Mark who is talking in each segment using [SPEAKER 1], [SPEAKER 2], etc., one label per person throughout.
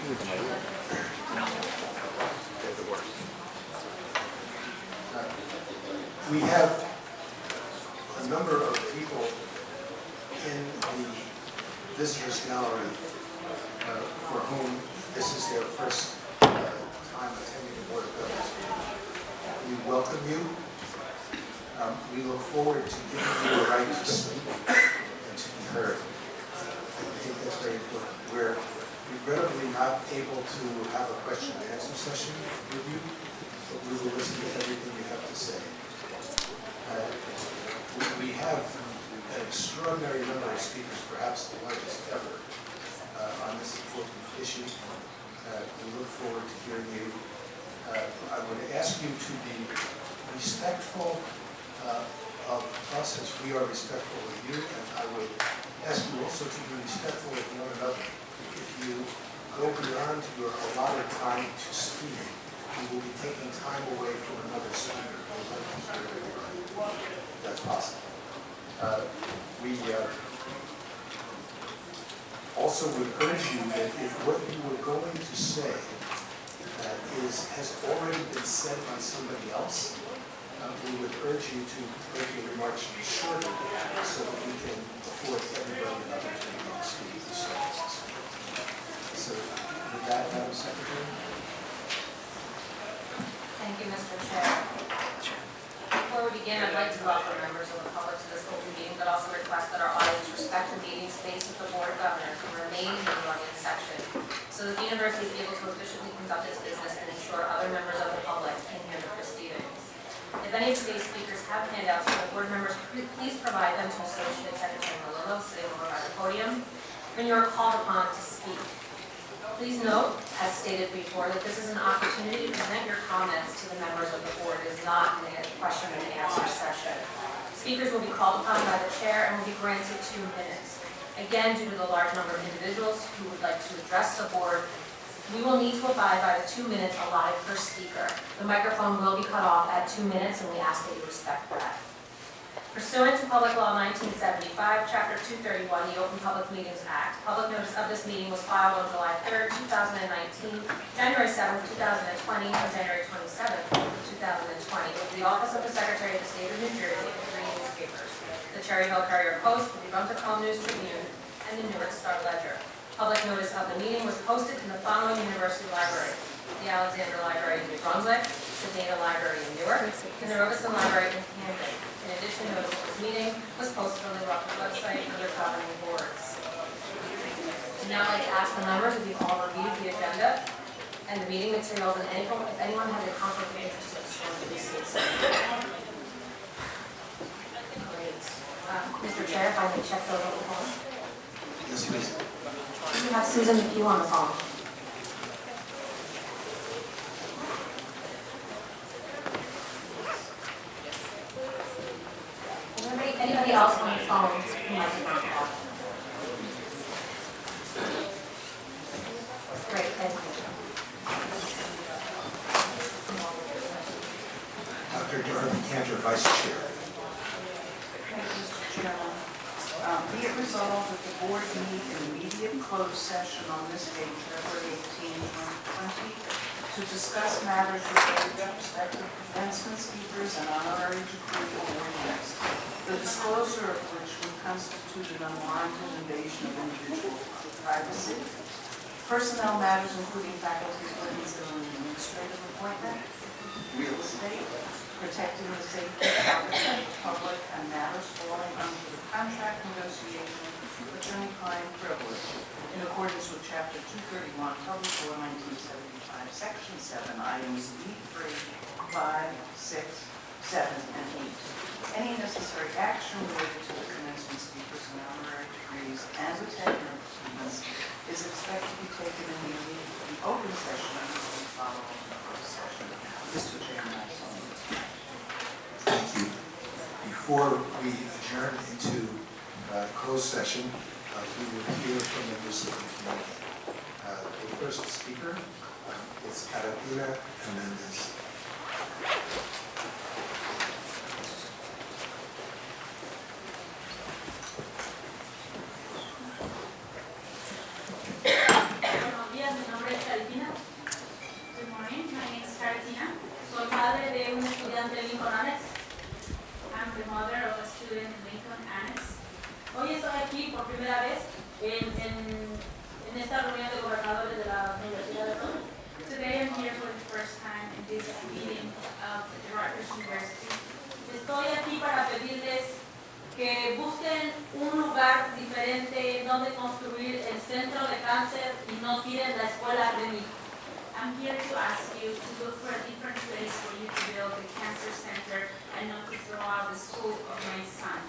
[SPEAKER 1] We have a number of people in the visitors gallery for whom this is their first time attending the Board of Governors meeting. We welcome you. We look forward to giving you a right to speak and to be heard. I think that's very important. We're regrettably not able to have a question and answer session with you, but we will listen to everything you have to say. We have an extraordinary number of speakers, perhaps the largest ever, on this important issue. We look forward to hearing you. I would ask you to be respectful of us as we are respectful of you, and I would ask you also to be respectful of one another. If you go beyond your allotted time to speak, you will be taking time away from another speaker. That's possible. We also would urge you that if what you were going to say has already been said by somebody else, we would urge you to make your remarks shorter so that we can afford everybody an opportunity to speak. So with that, Madam Secretary.
[SPEAKER 2] Thank you, Mr. Chair. Before we begin, I'd like to welcome members of the public to this open meeting, but also request that our audience respect the meeting space of the Board of Governors and remain in the audience section so that the university is able to efficiently conduct its business and ensure other members of the public can hear the proceedings. If any of today's speakers have handouts for the board members, please provide them to Associate Secretary Malillo, sitting over by the podium, when you are called upon to speak. Please note, as stated before, that this is an opportunity to present your comments to the members of the board. It is not a question and answer session. Speakers will be called upon by the chair and will be granted 2 minutes. Again, due to the large number of individuals who would like to address the board, we will need to abide by the 2 minutes allotted per speaker. The microphone will be cut off at 2 minutes, and we ask that you respect that. Pursuant to Public Law 1975, Chapter 231, the Open Public Meetings Act, public notice of this meeting was filed on July 3rd, 2019, January 7th, 2020, and January 27th, 2020, with the Office of the Secretary of the State of New Jersey and 3 newspapers: the Cherry Hill Courier Post, the Brunswick Home News Tribune, and the Newark Star Ledger. Public notice of the meeting was posted in the following university libraries: the Alexander Library in New Brunswick, the Dana Library in Newark, and the Robeson Library in Camden. In addition, notice of this meeting was posted on the Rutgers website under governing boards. I'd now like to ask the members if you've all reviewed the agenda and the meeting materials, and if anyone has a conflict of interest to disclose, please state so. Great. Mr. Chair, if I may check those on the phone.
[SPEAKER 1] Yes, please.
[SPEAKER 2] You have Susan McHugh on the phone. Anybody else on the phone who might be on the call? Great, thank you.
[SPEAKER 1] Dr. Dorothy Cantor, Vice Chair.
[SPEAKER 3] Thank you, Mr. Chairman. Be it resolved that the board meet in immediate closed session on this date, February 18, 2020, to discuss matters related to prospective commencement speakers and honorary degree awardees, the disclosure of which would constitute an unwarranted invasion of individual privacy, personnel matters including faculty appointments and administrative appointment, real estate, protecting the safety of the public, and matters falling under the contract negotiation attorney-client privilege in accordance with Chapter 231, Public Law 1975, Section 7, Items B3, 5, 6, 7, and 8. Any necessary action related to the commencement speakers and honorary degrees and the tenure proceedings is expected to be taken in the immediate open session and will be following the closed session. Mr. Chairman, I so move.
[SPEAKER 1] Thank you. Before we adjourn into closed session, we will hear from members of the committee. The first speaker is Carolina Hernandez.
[SPEAKER 2] Buenos días, mi nombre es
[SPEAKER 4] vez en esta reunión de gobernadores de la Universidad de Rutgers.
[SPEAKER 5] Today I'm here for the first time in this meeting of the Rutgers University.
[SPEAKER 4] Estoy aquí para pedirles que busquen un lugar diferente donde construir el centro de cáncer y no tiren la escuela de mi hijo.
[SPEAKER 5] I'm here to ask you to look for a different place for you to build the cancer center and not to throw out the school of my son.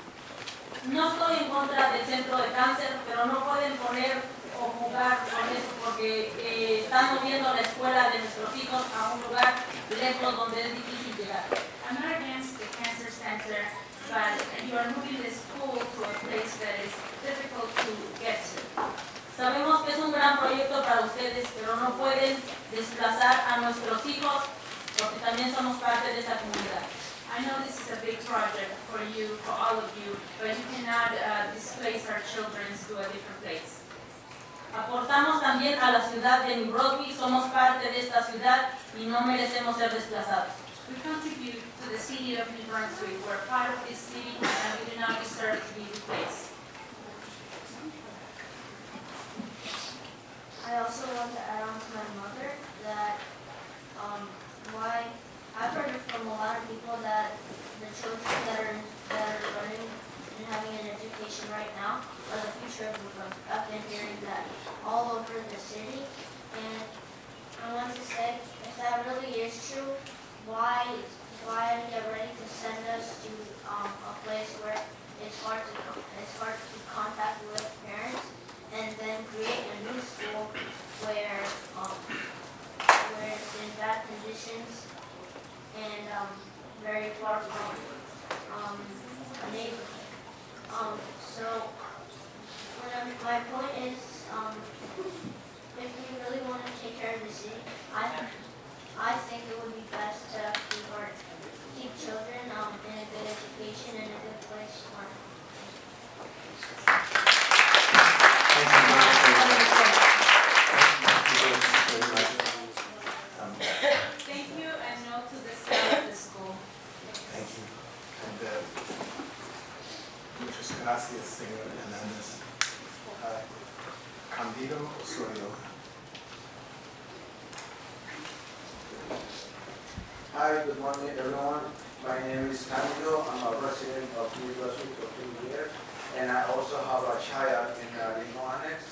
[SPEAKER 4] No estoy en contra del centro de cáncer, pero no pueden poner o jugar con eso porque están moviendo la escuela de nuestros hijos a un lugar lejos donde es difícil llegar.
[SPEAKER 5] I'm not against the cancer center, but you are moving the school to a place that is difficult to get to.
[SPEAKER 4] Sabemos que es un gran proyecto para ustedes, pero no pueden desplazar a nuestros hijos porque también somos parte de esa comunidad.
[SPEAKER 5] I know this is a big project for you, for all of you, but you cannot displace our children to a different place.
[SPEAKER 4] Aportamos también a la ciudad de New Brunswick, somos parte de esta ciudad y no merecemos ser desplazados.
[SPEAKER 5] We contribute to the city of New Brunswick. We're part of this city and we do not deserve to be replaced.
[SPEAKER 6] I also want to add on to my mother that why I've heard from a lot of people that the children that are learning and having an education right now are the future of New Brunswick. I've been hearing that all over the city, and I want to say if that really is true, why are they ready to send us to a place where it's hard to keep contact with parents, and then create a new school where it's in bad conditions and very far from a neighborhood. So my point is, if we really want to take care of the city, I think it would be best to keep children in a good education and a good place to learn.
[SPEAKER 5] Thank you, and no to the sale of the school.
[SPEAKER 1] Thank you. And muchas gracias, señor Hernández. Candido Osorio.
[SPEAKER 7] Hi, good morning everyone. My name is Candido. I'm a resident of New Brunswick for 2 years, and I also have a child in Lino Annex.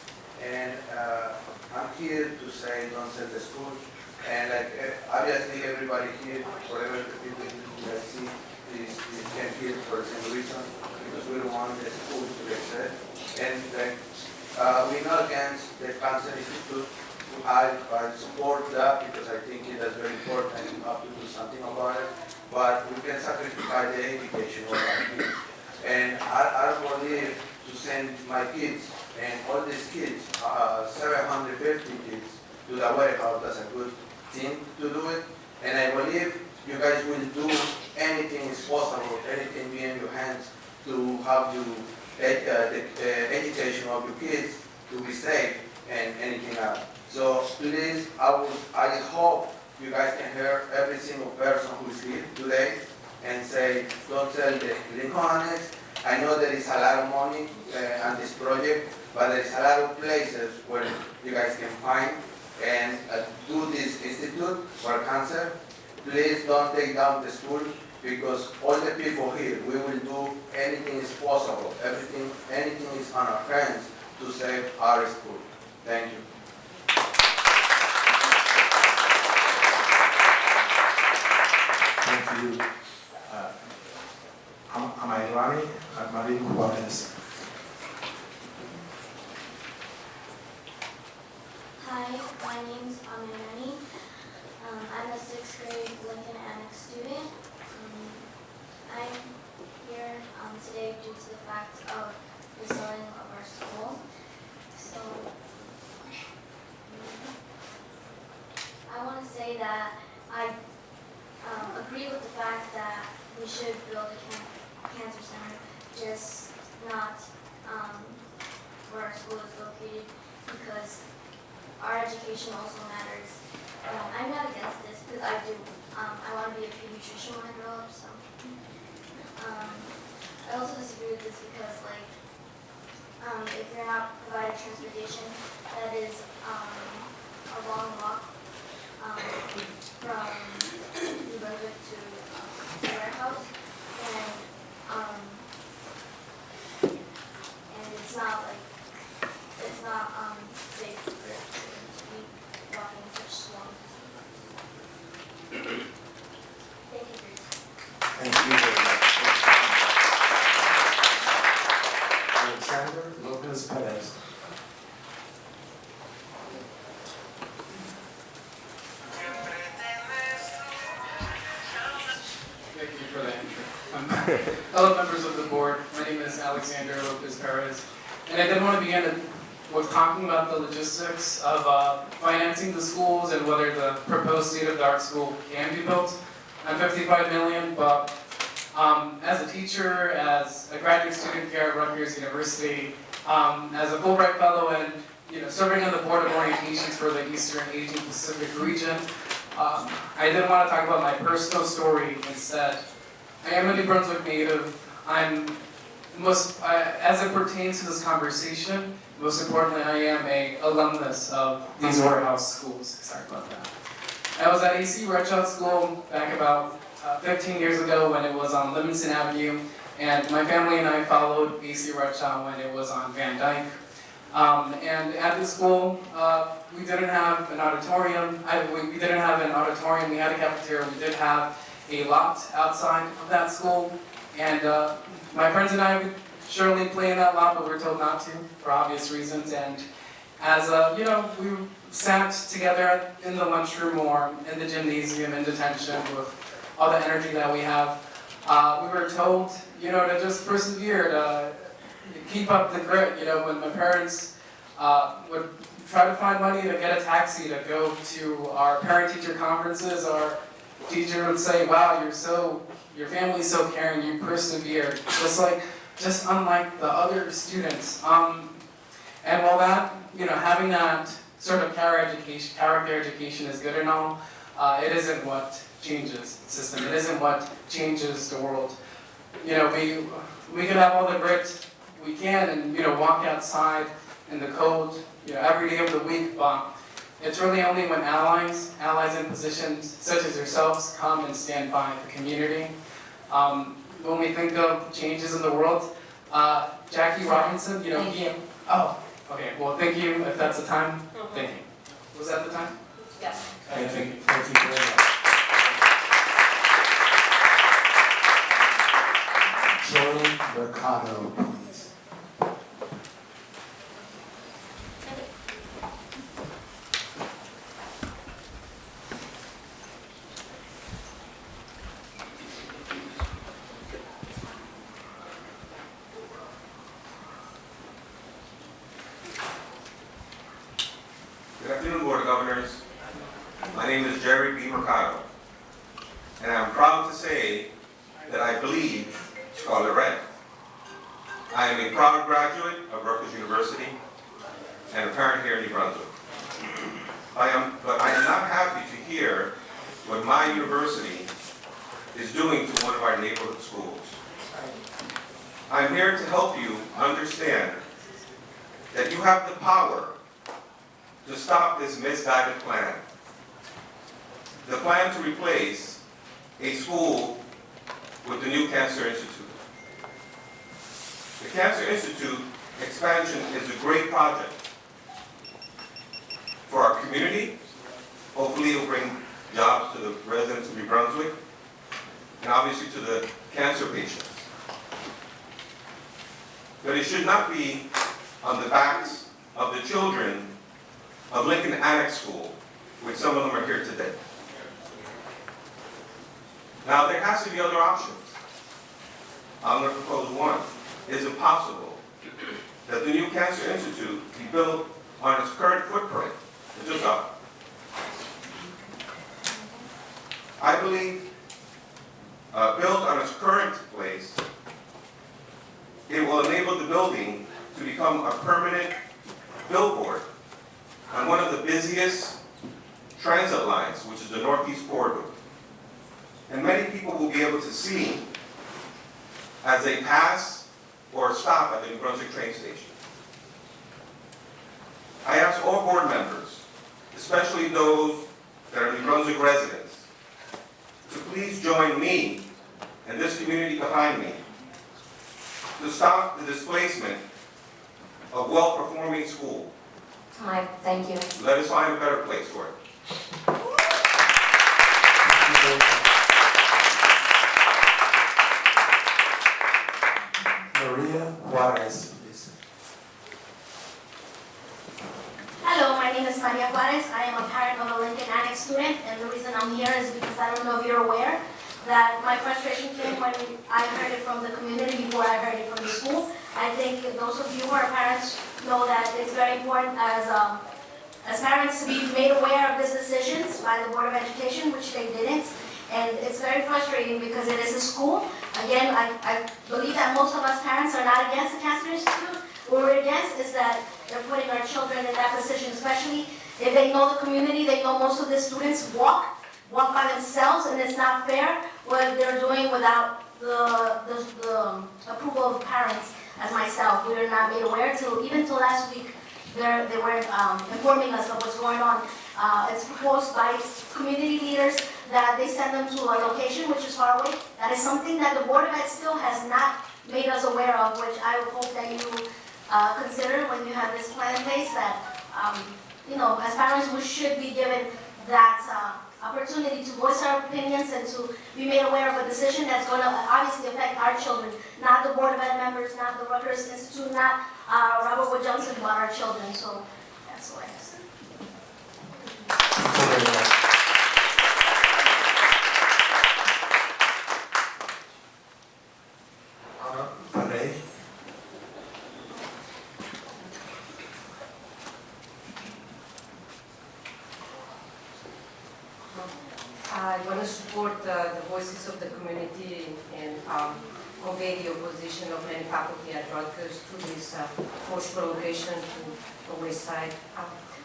[SPEAKER 7] And I'm here to say don't sell the school. And obviously everybody here, whatever the people you guys see, is came here for the same reason, because we don't want the school to get set. And we're not against the Cancer Institute. I support that because I think it is very important and we have to do something about it. But we can sacrifice the education of our kids. And I don't believe to send my kids and all these kids, 750 kids, to the warehouse. That's a good thing to do it. And I believe you guys will do anything is possible, anything be in your hands to have the education of your kids to be safe and anything else. So please, I hope you guys can hear every single person who's here today and say, don't sell the Lincoln Annex. I know there is a lot of money on this project, but there is a lot of places where you guys can find and do this institute for cancer. Please don't take down the school, because all the people here, we will do anything is possible. Anything is on our hands to save our school. Thank you.
[SPEAKER 1] Thank you. Am I Rani? Marie Juarez.
[SPEAKER 6] Hi, my name's Amirani. I'm a 6th grade Lincoln Annex student. I'm here today due to the fact of the selling of our school. So I want to say that I agree with the fact that we should build a cancer center, just not where our school is located, because our education also matters. I'm not against this because I want to be a pediatrician when I grow up. So I also disagree with this because if you're not provided transportation, that is a long walk from New Brunswick to the warehouse, and it's not safe for children to be walking such long distances. Thank you for your time.
[SPEAKER 1] Thank you very much. Alexander Lopez Perez.
[SPEAKER 8] Thank you for that intro. Hello, members of the board. My name is Alexander Lopez Perez, and I did want to begin with talking about the logistics of financing the schools and whether the proposed state-of-the-art school can be built on $55 million. But as a teacher, as a graduate student here at Rutgers University, as a Fulbright fellow, and serving on the board of orientations for the Eastern Asian Pacific region, I didn't want to talk about my personal story instead. I am a New Brunswick native. As it pertains to this conversation, most importantly, I am an alumnus of these warehouse schools. Sorry about that. I was at AC Rutgers School back about 15 years ago when it was on Livingston Avenue, and my family and I followed AC Rutgers when it was on Van Dyke. And at the school, we didn't have an auditorium. We didn't have an auditorium. We had a cafeteria. We did have a lot outside of that school. And my friends and I would surely play in that lot, but we were told not to for obvious reasons. And as we sat together in the lunchroom or in the gymnasium in detention with all the energy that we have, we were told, to just persevere, to keep up the grit. When my parents would try to find money to get a taxi to go to our parent-teacher conferences, our teacher would say, "Wow, your family's so caring, you persevered," just unlike the other students. And while that, having that sort of character education is good and all, it isn't what changes the system. It isn't what changes the world. We could have all the grit we can and walk outside in the cold every day of the week, but it's really only when allies in positions such as yourselves come and stand by the community. When we think of changes in the world, Jackie Robinson, oh, okay, well, thank you, if that's the time. Thank you. Was that the time?
[SPEAKER 2] Yes.
[SPEAKER 1] Thank you very much. Joey Mercado, please.
[SPEAKER 9] Good afternoon, Board of Governors. My name is Jerry B. Mercado, and I'm proud to say that I bleed scarlet red. I am a proud graduate of Rutgers University and a parent here in New Brunswick. But I am not happy to hear what my university is doing to one of our neighborhood schools. I'm here to help you understand that you have the power to stop this misguided plan. The plan to replace a school with the new Cancer Institute. The Cancer Institute expansion is a great project for our community. Hopefully it will bring jobs to the residents of New Brunswick and obviously to the cancer patients. But it should not be on the backs of the children of Lincoln Annex School, which some of them are here today. Now, there has to be other options. I'm going to propose one. Is it possible that the new Cancer Institute be built on its current footprint? It's just up. I believe built on its current place, it will enable the building to become a permanent billboard on one of the busiest transit lines, which is the Northeast Corridor. And many people will be able to see as they pass or stop at the New Brunswick train station. all board members, especially those that are New Brunswick residents, to please join me and this community behind me to stop the displacement of well-performing school.
[SPEAKER 2] Time, thank you.
[SPEAKER 9] Let us find a better place for it.
[SPEAKER 1] Maria Juarez, please.
[SPEAKER 6] Hello, my name is Maria Juarez. I am a parent of a Lincoln Annex student, and the reason I'm here is because I don't know if you're aware that my frustration came when I heard it from the community before I heard it from the school. I think those of you who are parents know that it's very important as parents to be made aware of these decisions by the Board of Education, which they didn't. And it's very frustrating because it is a school. Again, I believe that most of us parents are not against the Cancer Institute. What we're against is that they're putting our children in that position, especially if they know the community. They know most of the students walk by themselves, and it's not fair what they're doing without the approval of parents. As myself, we were not made aware even till last week. They weren't informing us of what's going on. It's proposed by community leaders that they send them to a location which is far away. That is something that the Board of Ed still has not made us aware of, which I would hope that you consider when you have this plan in place, that, as parents, we should be given that opportunity to voice our opinions and to be made aware of a decision that's going to obviously affect our children, not the Board of Ed members, not the Rutgers Institute, not Robert Wood Johnson, but our children. So that's what I have to say.
[SPEAKER 1] Thank you very much. Pare.
[SPEAKER 10] I want to support the voices of the community and convey the opposition of many faculty at Rutgers to this forced relocation to the west side.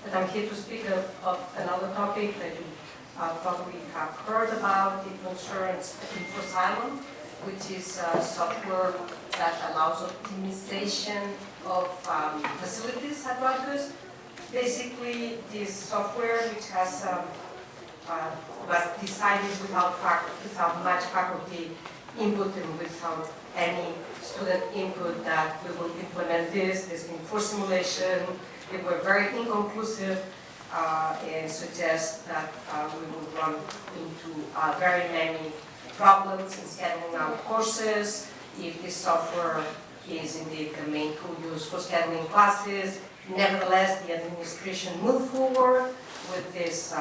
[SPEAKER 10] But I'm here to speak of another topic that you probably have heard about. It concerns InfoSilent, which is software that allows optimization of facilities at Rutgers. Basically, this software, which has was decided without much faculty input and without any student input, that we will implement this. There's been 4 simulations. They were very inconclusive and suggest that we will run into very many problems in scheduling out courses if this software is indeed the main tool used for scheduling classes. Nevertheless, the administration moved forward with this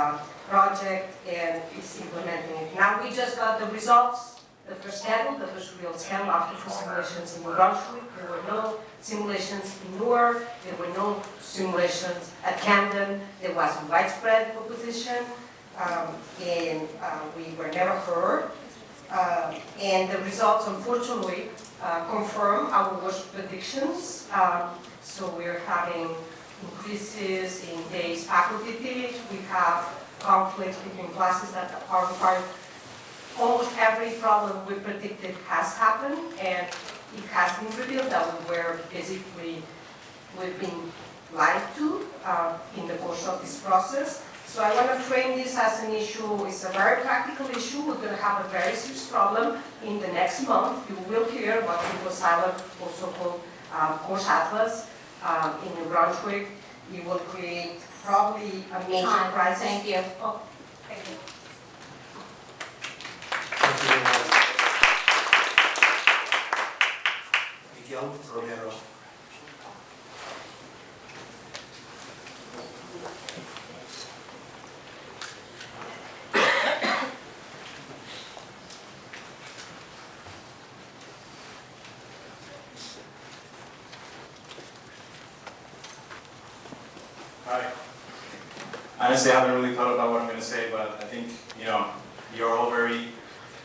[SPEAKER 10] project and is implementing it. Now we just got the results, the first real schedule after 4 simulations in Brunswick. There were no simulations in Newark, there were no simulations at Camden. There was widespread opposition, and we were never heard. And the results, unfortunately, confirm our worst predictions. So we're having increases in days faculty teach. We have conflicts between classes that are required. Almost every problem we predicted has happened, and it has been revealed that we've been lied to in the course of this process. So I want to frame this as an issue. It's a very practical issue. We're going to have a very serious problem in the next month. You will hear about InfoSilent, also called Course Atlas, in New Brunswick. It will create probably a major crisis.
[SPEAKER 2] Thank you.
[SPEAKER 10] Oh, thank you.
[SPEAKER 1] Thank you very much. Miguel Romero.
[SPEAKER 11] Hi. Honestly, I haven't really thought about what I'm going to say, but I think, you're all very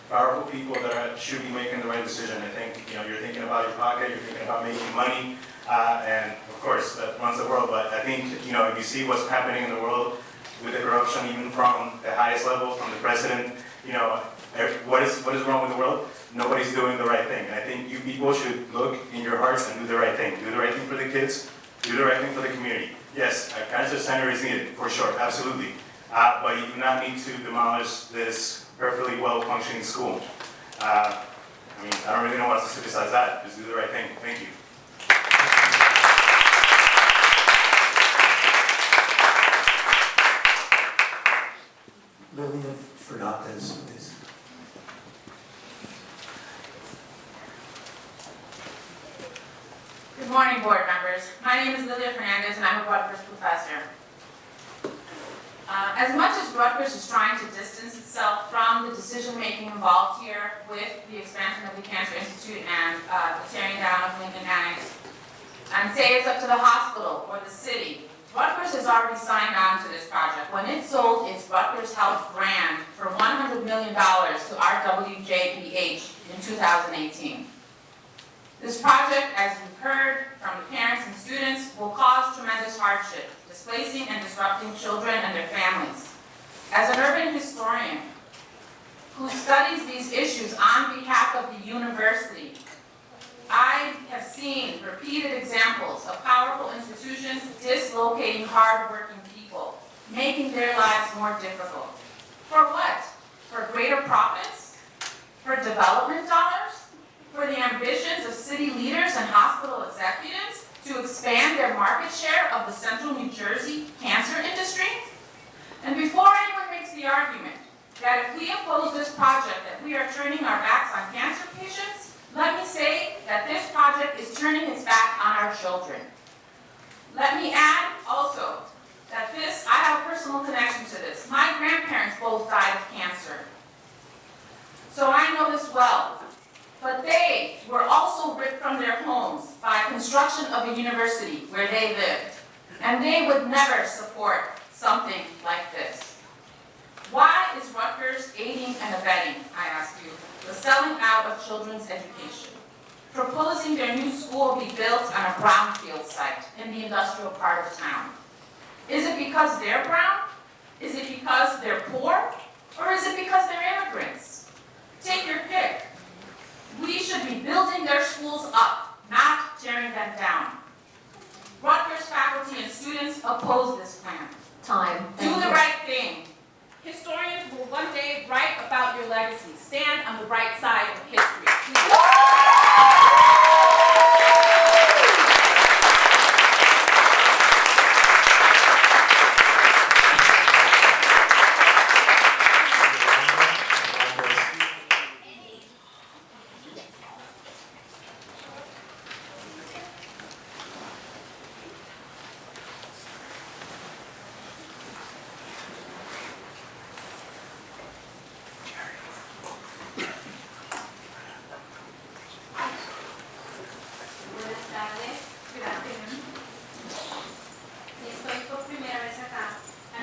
[SPEAKER 11] powerful people that should be making the right decision. I think, you're thinking about your pocket, you're thinking about making money, and of course, that runs the world. But I think, if you see what's happening in the world with the corruption, even from the highest level, from the president, what is wrong with the world? Nobody's doing the right thing. And I think you people should look in your hearts and do the right thing. Do the right thing for the kids, Do the right thing for the community. Yes, a cancer center is needed, for sure, absolutely. But you do not need to demolish this perfectly well-functioning school. I don't really know what else to say besides that. Just do the right thing. Thank you.
[SPEAKER 1] Lillian Fernandez, please.
[SPEAKER 12] Good morning, board members. My name is Lilia Fernandez, and I'm a Rutgers professor. As much as Rutgers is trying to distance itself from the decision-making involved here with the expansion of the Cancer Institute and the tearing down of Lincoln Annex, and say it's up to the hospital or the city, Rutgers has already signed on to this project. When it sold its Rutgers Health brand for $100 million to RWJBH in 2018. This project, as you've heard from the parents and students, will cause tremendous hardship, displacing and disrupting children and their families. As an urban historian who studies these issues on behalf of the university, I have seen repeated examples of powerful institutions dislocating hard-working people, making their lives more difficult. For what? For greater profits? For development dollars? For the ambitions of city leaders and hospital executives to expand their market share of the central New Jersey cancer industry? And before anyone makes the argument that if we oppose this project that we are turning our backs on cancer patients, let me say that this project is turning its back on our children. Let me add also that I have a personal connection to this. My grandparents both died of cancer. So I know this well. But they were also ripped from their homes by construction of a university where they lived. And they would never support something like this. Why is Rutgers aiding and abetting, I ask you, the selling out of children's education? Proposing their new school be built on a brownfield site in the industrial part of town. Is it because they're brown? Is it because they're poor? Or is it because they're immigrants? Take your pick. We should be building their schools up, not tearing them down. Rutgers faculty and students oppose this plan.
[SPEAKER 10] Time.
[SPEAKER 12] Do the right thing. Historians will one day write about your legacy. Stand on the right side of history.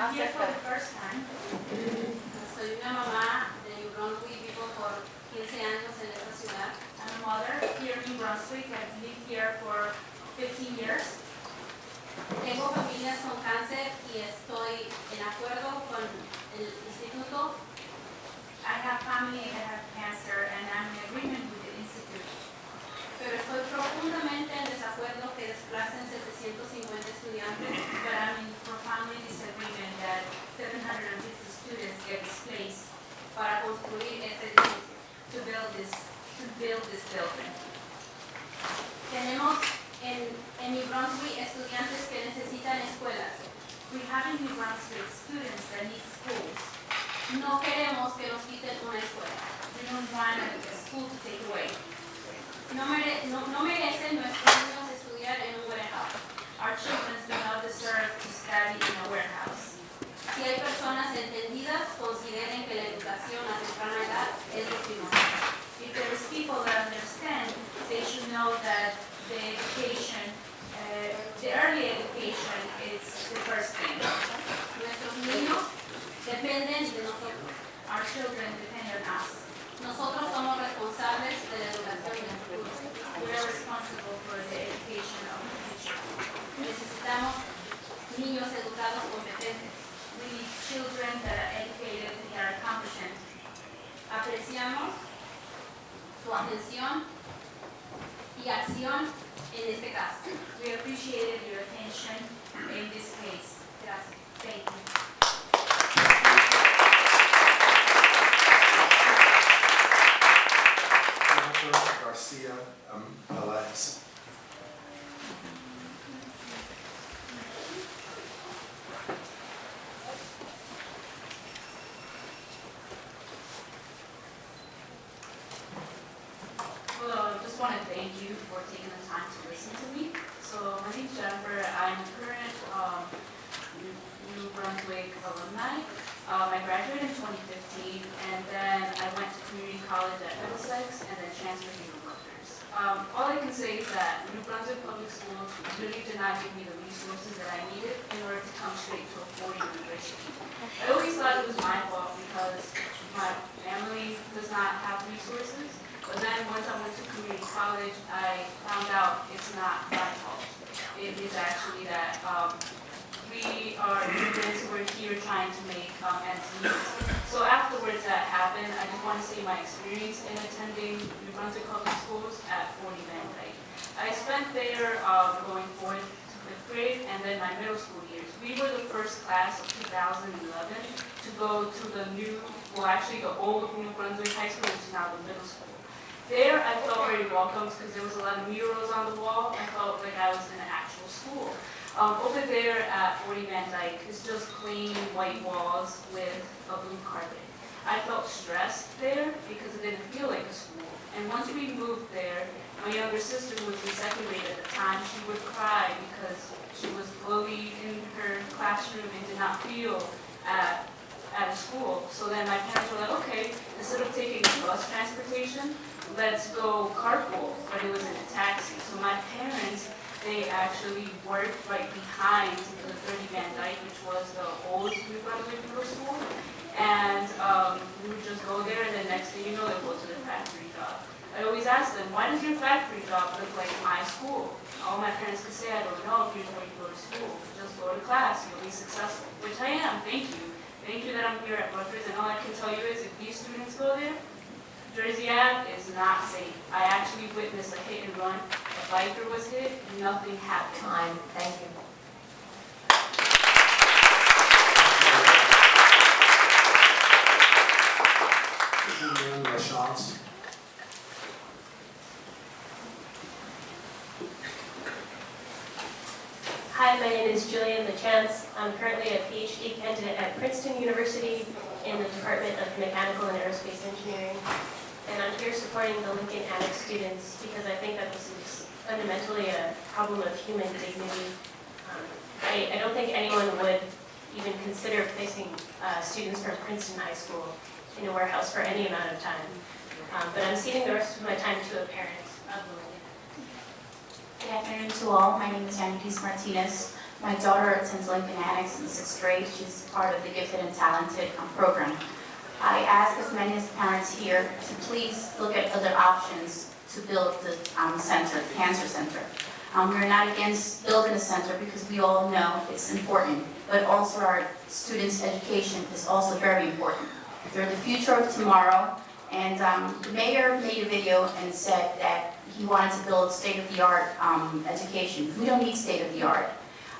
[SPEAKER 5] I'm here for the first time. Soy una mamá de New Brunswick, vivo por 15 años en esta ciudad. I'm a mother here in Brunswick. I've lived here for 15 years. Tengo familias con cáncer y estoy en acuerdo con el instituto. I have family that have cancer and I'm in agreement with the institute. Pero estoy profundamente en desacuerdo que desplacen 750 estudiantes, but I'm in profoundly disagreement that 750 students get displaced para construir este edificio, to build this building. Tenemos en New Brunswick estudiantes que necesitan escuelas. We have in New Brunswick students that need schools. No queremos que nos quiten una escuela. We don't want a school to take away. No merecen nuestros niños estudiar en un warehouse. Our children do not deserve to study in a warehouse. Si hay personas entendidas, consideren que la educación a temprana edad es lo primordial. If there is people that understand, they should know that the education, the early education is the first thing. Nuestros niños dependen de nosotros. Our children depend on us. Nosotros somos responsables de la educación del futuro. We are responsible for the education of the future. Necesitamos niños educados competentes. We need children that are educated and that are competent. Apreciamos su atención y acción en este caso. We appreciated your attention decision in this case. Gracias. Thank you.
[SPEAKER 1] Garcia Velez.
[SPEAKER 5] Well, I just want to thank you for taking the time to listen to me. So my name's Jennifer. I'm a current New Brunswick alumni. I graduated in 2015, and then I went to community college at Middlesex, and then transferred here to Rutgers. All I can say is that New Brunswick Public Schools really did not give me the resources that I needed in order to come straight to a four-year university. I always thought it was my fault because my family does not have resources. But then once I went to community college, I found out it's not my fault. It is actually that we are immigrants who are here trying to make ends meet. So afterwards that happened, I just want to say my experience in attending New Brunswick Public Schools at 40 Van Dyke. I spent there going 4th to 5th grade and then my middle school years. We were the first class of 2011 to go to the new, well actually the old New Brunswick High School, which is now the middle school. There, I felt very welcome because there was a lot of murals on the wall. I felt like I was in an actual school. Over there at 40 Van Dyke is just plain white walls with a blue carpet. I felt stressed there because it didn't feel like a school. And once we moved there, my younger sister who was in second grade at the time, she would cry because she was bullied in her classroom and did not feel at a school. So then my parents were like, okay, instead of taking bus transportation, let's go carpool, but it was in a taxi. So my parents, they actually worked right behind the 30 Van Dyke, which was the old New Brunswick Middle School. And we would just go there, and the next thing you know, they go to their factory job. I always ask them, why does your factory job look like my school? All my parents could say, I don't know, here's where you go to school. Just go to class, you'll be successful, which I am, thank you. Thank you that I'm here at Rutgers, and all I can tell you is if these students go there, Jersey Ave is not safe. I actually witnessed a hit and run. A biker was hit, nothing happened.
[SPEAKER 10] Time, thank you.
[SPEAKER 13] Hi, my name is Julian LaChance. I'm currently a PhD candidate at Princeton University in the Department of Mechanical and Aerospace Engineering. And I'm here supporting the Lincoln Annex students because I think that this is fundamentally a problem of human dignity. I don't think anyone would even consider placing students from Princeton High School in a warehouse for any amount of time. But I'm ceding the rest of my time to a parent of the Lincoln.
[SPEAKER 14] Good afternoon to all. My name is Janice Martinez. My daughter attends Lincoln Annex in 6th grade. She's part of the Gifted and Talented program. I ask as many as parents here to please look at other options to build the center, the Cancer Center. We're not against building a center because we all know it's important, but also our students' education is also very important. They're the future of tomorrow, and the mayor made a video and said that he wanted to build state-of-the-art education. We don't need state-of-the-art.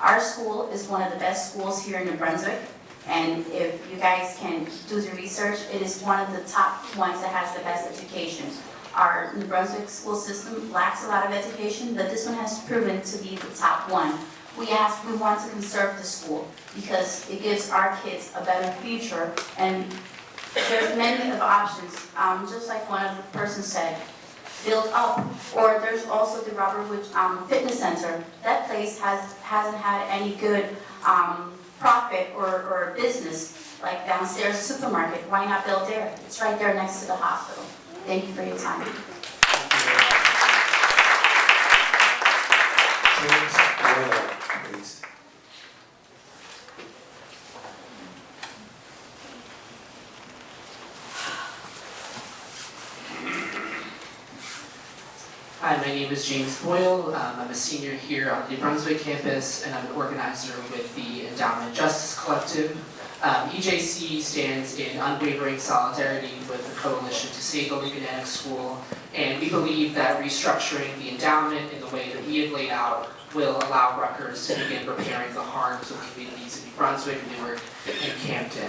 [SPEAKER 14] Our school is one of the best schools here in New Brunswick, and if you guys can do the research, it is one of the top ones that has the best education. Our New Brunswick school system lacks a lot of education, but this one has proven to be the top one. We want to conserve the school because it gives our kids a better future, and there's many of options, just like one of the persons said, built up, or there's also the Robert Wood Fitness Center. That place hasn't had any good profit or business, like downstairs supermarket. Why not build there? It's right there next to the hospital. Thank you for your time.
[SPEAKER 1] James Boyle, please.
[SPEAKER 15] Hi, my name is James Boyle. I'm a senior here on the Brunswick campus, and I'm an organizer with the Endowment Justice Collective. EJC stands in unwavering solidarity with the Coalition to Save the Lincoln Annex School, and we believe that restructuring the endowment in the way that we have laid out will allow Rutgers to begin repairing the harms of communities in New Brunswick, Newark, and Camden.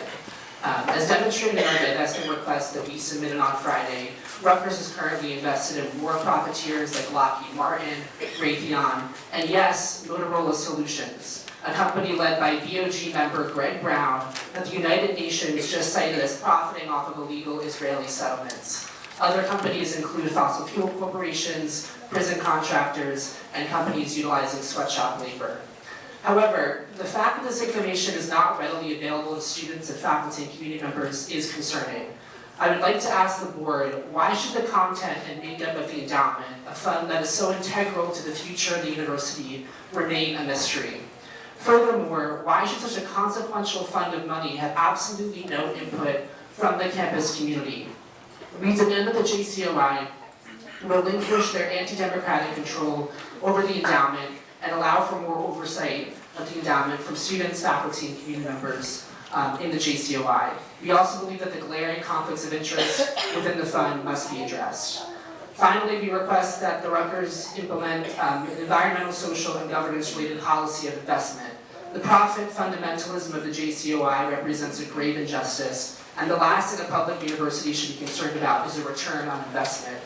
[SPEAKER 15] As demonstrated in our divestment request that we submitted on Friday, Rutgers is currently invested in war profiteers like Lockheed Martin, Raytheon, and yes, Motorola Solutions, a company led by DOJ member Greg Brown that the United Nations just cited as profiting off of illegal Israeli settlements. Other companies include fossil fuel corporations, prison contractors, and companies utilizing sweatshop labor. However, the fact that this information is not readily available to students and faculty and community members is concerning. I would like to ask the board, why should the content and makeup of the endowment, a fund that is so integral to the future of the university, remain a mystery? Furthermore, why should such a consequential fund of money have absolutely no input from the campus community? We demand that the JCOI relinquish their anti-democratic control over the endowment and allow for more oversight of the endowment from students, faculty, and community members in the JCOI. We also believe that the glaring conflicts of interest within the fund must be addressed. Finally, we request that the Rutgers implement an environmental, social, and governance-related policy of investment. The profit fundamentalism of the JCOI represents a grave injustice, and the last thing a public university should be concerned about is a return on investment.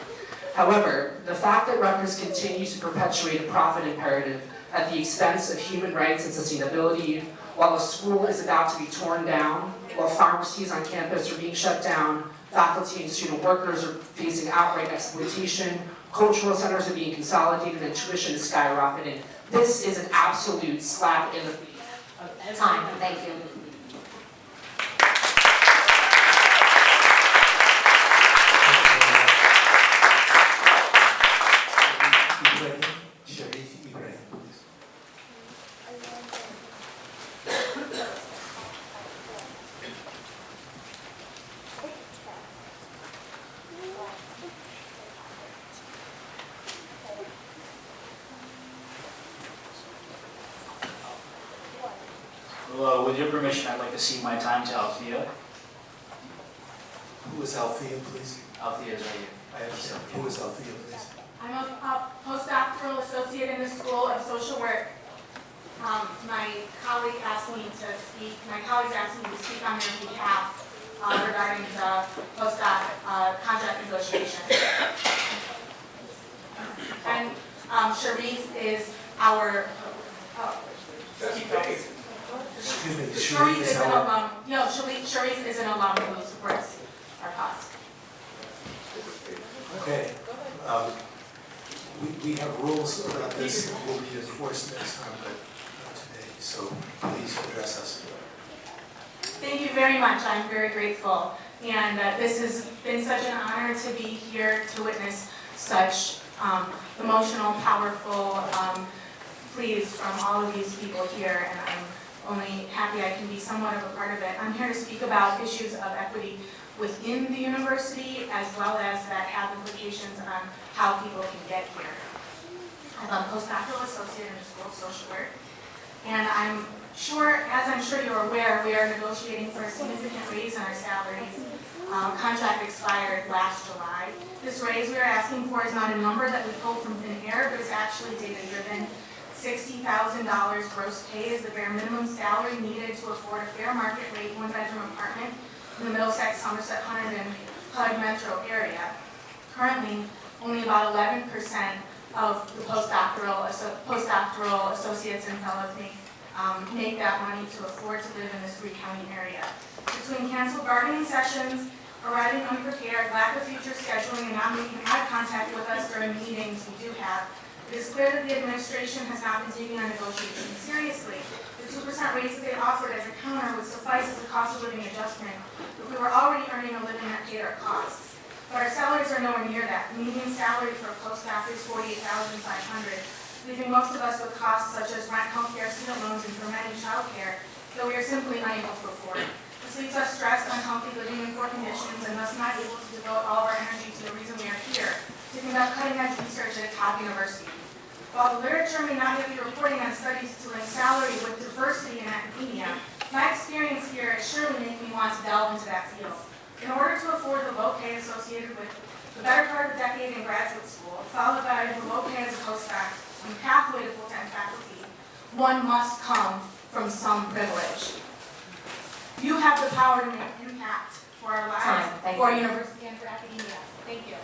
[SPEAKER 15] However, the fact that Rutgers continues to perpetuate a profit imperative at the expense of human rights and sustainability, while a school is about to be torn down, while pharmacies on campus are being shut down, faculty and student workers are facing outright exploitation, cultural centers are being consolidated, and tuition is skyrocketing. This is an absolute slap in the face.
[SPEAKER 2] Time, thank you.
[SPEAKER 16] Well, with your permission, I'd like to cede my time to Althea.
[SPEAKER 1] Who is Althea, please?
[SPEAKER 16] Althea is right here.
[SPEAKER 1] I understand. Who is Althea, please?
[SPEAKER 12] I'm a postdoctoral associate in the School of Social Work. My colleagues asked me to speak on their behalf regarding the postdoc contract negotiation. And Sharice is our,
[SPEAKER 1] Excuse me,
[SPEAKER 12] Sharice is an alum. No, Sharice is an alum who supports our cause.
[SPEAKER 1] Okay. We have rules about this that will be enforced next time, but not today. So please address us.
[SPEAKER 12] Thank you very much. I'm very grateful. And this has been such an honor to be here to witness such emotional, powerful pleas from all of these people here. And I'm only happy I can be somewhat of a part of it. I'm here to speak about issues of equity within the university, as well as that have implications on how people can get here. I'm a postdoctoral associate in the School of Social Work, and I'm sure you're aware, we are negotiating for a significant raise in our salaries. Contract expired last July. This raise we are asking for is not a number that we pulled from thin air, but it's actually data-driven. $60,000 gross pay is the bare minimum salary needed to afford a fair market rate one-bedroom apartment in the Middlesex, Somerset, Hunt, and HUD metro area. Currently, only about 11% of the postdoctoral associates and fellows make that money to afford to live in this three-county area. Between canceled bargaining sessions, arriving unprepared, lack of future scheduling, and not making eye contact with us during meetings we do have, it is clear that the administration has not been taking our negotiations seriously. The 2% raise that they offered as a counter would suffice as a cost of living adjustment if we were already earning a living that paid our costs. But our salaries are nowhere near that. The median salary for a postdoc is $48,500, leaving most of us with costs such as rent, healthcare, student loans, and for many childcare that we are simply unable to afford. This leaves us stressed, unhealthy, living in poor conditions, and thus not able to devote all of our energy to the reason we are here, to conduct cutting-edge research at a top university. While the literature may not yet be reporting on studies to link salary with diversity in academia, my experience here has surely made me want to delve into that field. In order to afford the low pay associated with the better part of a decade in graduate school, followed by the low pay as a postdoc
[SPEAKER 14] pathway to full-time faculty, one must come from some privilege. You have the power to make impact for our lives, for our university, and for academia. Thank you.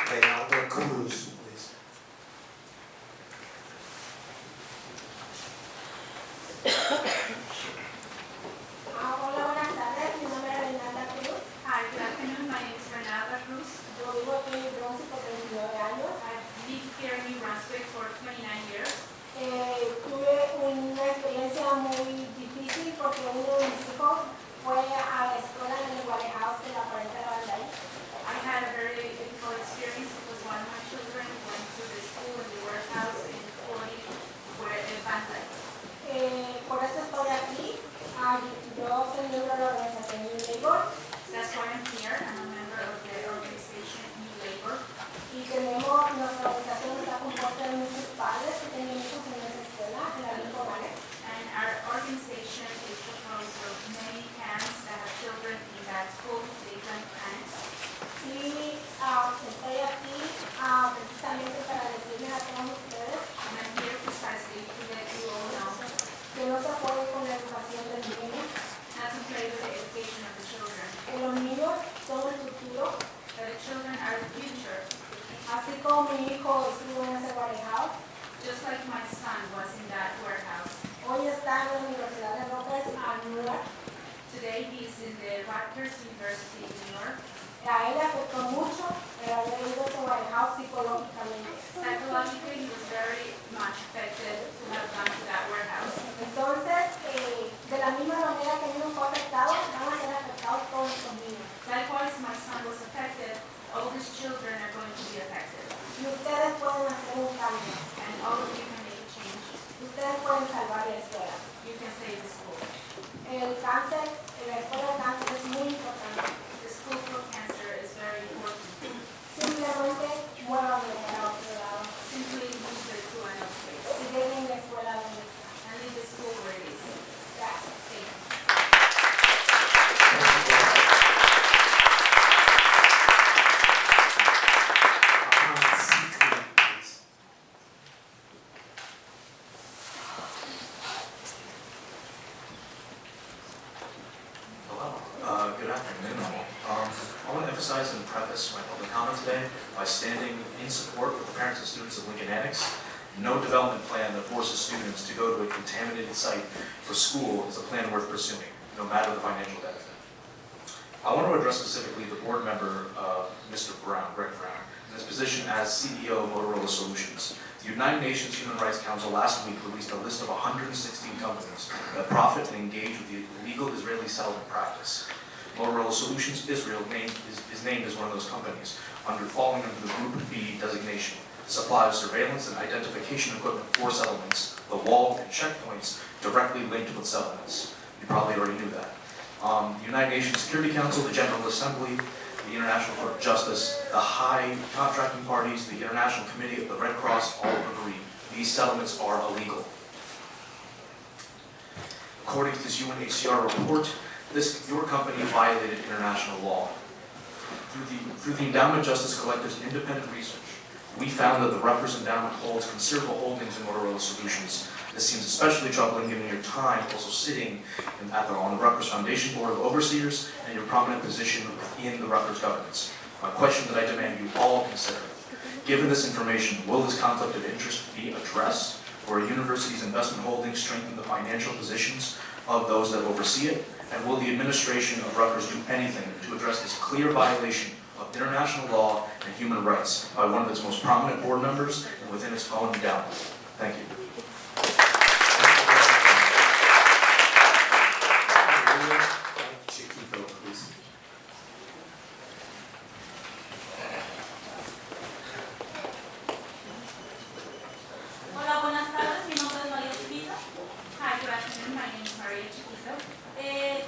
[SPEAKER 1] Reinaldo Cruz, please.
[SPEAKER 6] Hola, buenas tardes. Mi nombre es Renata Cruz.
[SPEAKER 5] Hi, good afternoon. My name is Renata Cruz.
[SPEAKER 6] Yo vivo aquí en Brunswick por 29 años.
[SPEAKER 5] I've lived here in New Brunswick for 29 years.
[SPEAKER 6] Tuve una experiencia muy difícil porque uno de mis hijos fue a la escuela en el Warehouse de la 40 de la Bandai.
[SPEAKER 5] I had a very difficult experience because one of my children went to the school in the warehouse in 40 where in Banzai.
[SPEAKER 6] Por eso estoy aquí. Yo soy miembro de la organización New Labor
[SPEAKER 5] That's why I'm here. I'm a member of the organization New Labor.
[SPEAKER 6] y tenemos, nuestra organización está compuesta de muchos padres que tienen hijos en esa escuela, en la Lincoln Annex.
[SPEAKER 5] And our organization is composed of many parents that have children in that school, Lincoln Annex.
[SPEAKER 6] Y estoy aquí precisamente para decirles a todos ustedes
[SPEAKER 5] And I'm here precisely to let you all know
[SPEAKER 6] que no se puede con la educación de los niños,
[SPEAKER 5] not to play with the education of the children.
[SPEAKER 6] que los niños son el futuro.
[SPEAKER 5] That the children are the future.
[SPEAKER 6] Así como mi hijo estuvo en ese warehouse,
[SPEAKER 5] Just like my son was in that warehouse.
[SPEAKER 6] hoy está en la Universidad de Rutgers en New York.
[SPEAKER 5] Today he's in the Rutgers University in New York.
[SPEAKER 6] A él le afectó mucho el haber ido a ese warehouse psicológicamente.
[SPEAKER 5] Psychologically, he was very much affected to have gone to that warehouse.
[SPEAKER 6] Entonces, de la misma manera que a mí me fue afectado, van a ser afectados todos estos niños.
[SPEAKER 5] Likewise, my son was affected. All his children are going to be affected.
[SPEAKER 6] Y ustedes pueden hacer un cambio.
[SPEAKER 5] And all of you can make a change.
[SPEAKER 6] Ustedes pueden salvar la escuela.
[SPEAKER 5] You can save the school.
[SPEAKER 6] El cáncer, la escuela de cáncer es muy importante.
[SPEAKER 5] The school for cancer is very important.
[SPEAKER 6] Simplemente muévanlo para otro lado.
[SPEAKER 5] Simply move it to another place.
[SPEAKER 6] Y dejen la escuela donde está.
[SPEAKER 5] And leave the school where it is.
[SPEAKER 6] Gracias.
[SPEAKER 5] Thank you.
[SPEAKER 16] Hello. Good afternoon. I want to emphasize and preface my public comment today by standing in support of the parents and students of Lincoln Annex. No development plan that forces students to go to a contaminated site for school is a plan worth pursuing, no matter the financial benefit. I want to address specifically the board member, Mr. Brown, Greg Brown, in his position as CEO of Motorola Solutions. The United Nations Human Rights Council last week released a list of 116 companies that profit and engage with the illegal Israeli settlement practice. Motorola Solutions Israel is named as one of those companies, falling under the Group B designation. The supply of surveillance and identification equipment for settlements, the wall and checkpoints directly linked with settlements. You probably already knew that. The United Nations Security Council, the General Assembly, the International Court of Justice, the high contracting parties, the International Committee of the Red Cross all agree these settlements are illegal. According to this UNHCR report, your company violated international law. Through the Endowment Justice Collective's independent research, we found that the Rutgers Endowment holds considerable holdings in Motorola Solutions. This seems especially troubling given your time also sitting on the Rutgers Foundation Board of Overseers and your prominent position in the Rutgers governance. My question that I demand you all consider: given this information, will this conflict of interest be addressed, or a university's investment holdings strengthen the financial positions of those that oversee it? And will the administration of Rutgers do anything to address this clear violation of international law and human rights by one of its most prominent board members and within its own endowment? Thank you.
[SPEAKER 1] Chiquito, please.
[SPEAKER 4] Hola, buenas tardes. Mi nombre es María Chiquito.
[SPEAKER 5] Hi, good afternoon. My name is Maria Chiquito.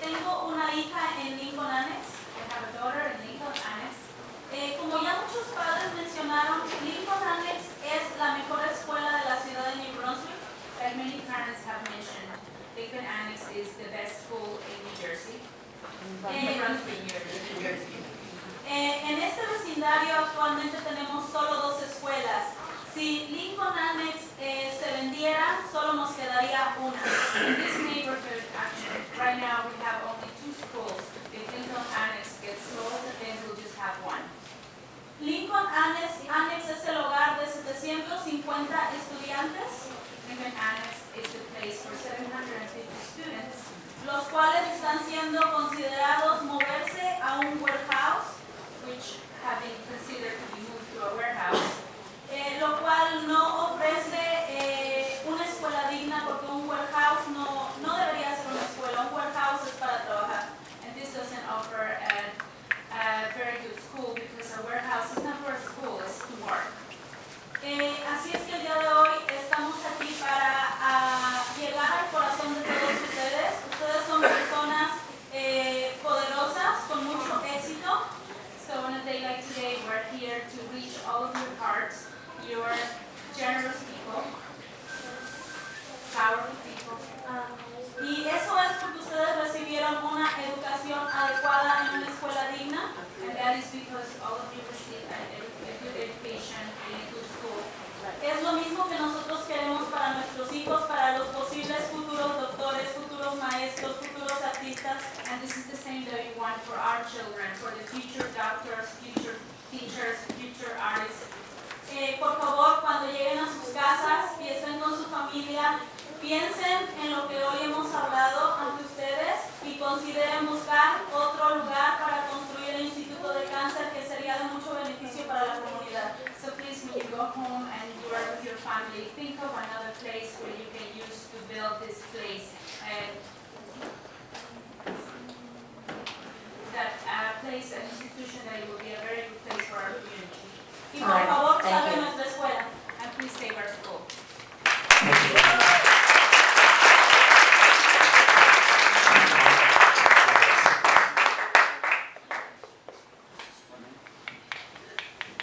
[SPEAKER 4] Tengo una hija en Lincoln Annex.
[SPEAKER 5] I have a daughter in Lincoln Annex.
[SPEAKER 4] Como ya muchos padres mencionaron, Lincoln Annex es la mejor escuela de la ciudad de New Brunswick. solo nos quedaría una. In this neighborhood, actually, right now we have only 2 schools. If Lincoln Annex gets sold, then we'll just have one. Lincoln Annex es el hogar de 750 estudiantes.
[SPEAKER 12] Lincoln Annex is the place for 750 students,
[SPEAKER 4] los cuales están siendo considerados moverse a un warehouse,
[SPEAKER 12] which have been considered to be moved to a warehouse,
[SPEAKER 4] lo cual no ofrece una escuela digna porque un warehouse no debería ser una escuela, un warehouse es para trabajar.
[SPEAKER 12] and this doesn't offer a very good school because a warehouse is not for a school, it's to work.
[SPEAKER 4] Así es que el día de hoy estamos aquí para llegar al corazón de todos ustedes. Ustedes son personas poderosas, con mucho éxito.
[SPEAKER 12] So on a day like today, we're here to reach all of your hearts. You're generous people, powerful people.
[SPEAKER 4] Y eso es porque ustedes recibieron una educación adecuada en una escuela digna.
[SPEAKER 12] And that is because all of you received a good education in a good school.
[SPEAKER 4] Es lo mismo que nosotros queremos para nuestros hijos, para los posibles futuros doctores, futuros maestros, futuros artistas.
[SPEAKER 12] And this is the same that we want for our children, for the future doctors, future teachers, future artists.
[SPEAKER 4] Por favor, cuando lleguen a sus casas y estén con su familia, piensen en lo que hoy hemos hablado ante ustedes y consideren buscar otro lugar para construir el Instituto de Cáncer que sería de mucho beneficio para la comunidad.
[SPEAKER 12] So please, when you go home and you are with your family, think of another place where you can use to build this place. That place, an institution that it will be a very good place for our community.
[SPEAKER 4] Y por favor, salven nuestra escuela.
[SPEAKER 12] And please save our school.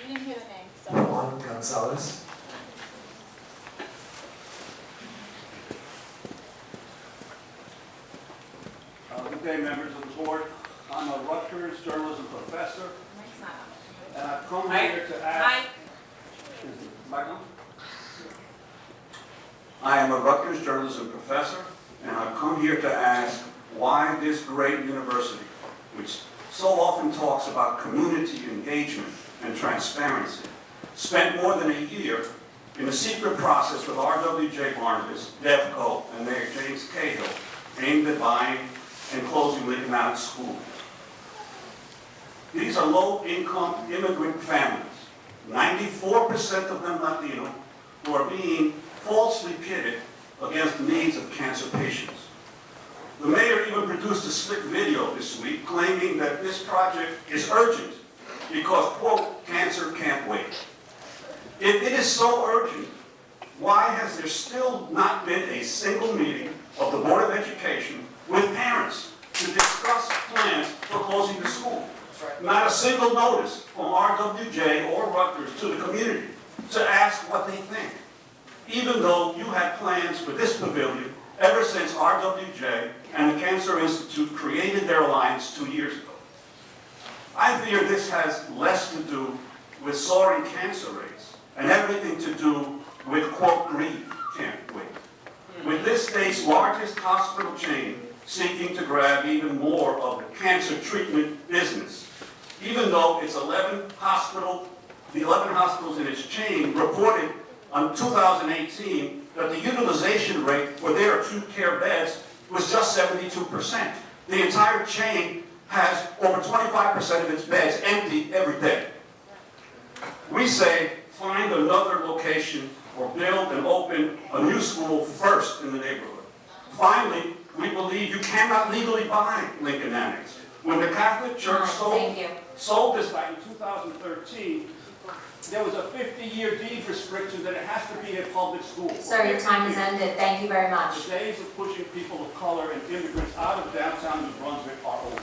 [SPEAKER 5] You didn't hear the name, so.
[SPEAKER 1] Juan Gonzalez.
[SPEAKER 17] Good day, members of the board. I'm a Rutgers journalism professor, and I've come here to ask... Mic on? I am a Rutgers journalism professor, and I've come here to ask why this great university, which so often talks about community engagement and transparency, spent more than a year in a secret process with R.W.J. Barnabas, DevCo, and Mayor James Cahill, aimed at buying and closing Lincoln Annex School. These are low-income immigrant families, 94% of them Latino, who are being falsely pitted against the needs of cancer patients. The mayor even produced a slick video this week claiming that this project is urgent because, quote, cancer can't wait. If it is so urgent, why has there still not been a single meeting of the Board of Education with parents to discuss plans for closing the school? Not a single notice from RWJ or Rutgers to the community to ask what they think, even though you had plans for this pavilion ever since RWJ and the Cancer Institute created their alliance 2 years ago. I fear this has less to do with soaring cancer rates and everything to do with, quote, greed, can't wait. With this state's largest hospital chain seeking to grab even more of the cancer treatment business, even though it's 11 hospitals in its chain reported in 2018 that the utilization rate for their acute care beds was just 72%. The entire chain has over 25% of its beds empty every day. We say, find another location or build and open a new school first in the neighborhood. Finally, we believe you cannot legally buy Lincoln Annex. When the Catholic Church sold this back in 2013, there was a 50-year deed restriction that it has to be a public school.
[SPEAKER 10] Sir, your time has ended. Thank you very much.
[SPEAKER 17] The days of pushing people of color and immigrants out of downtown New Brunswick are over.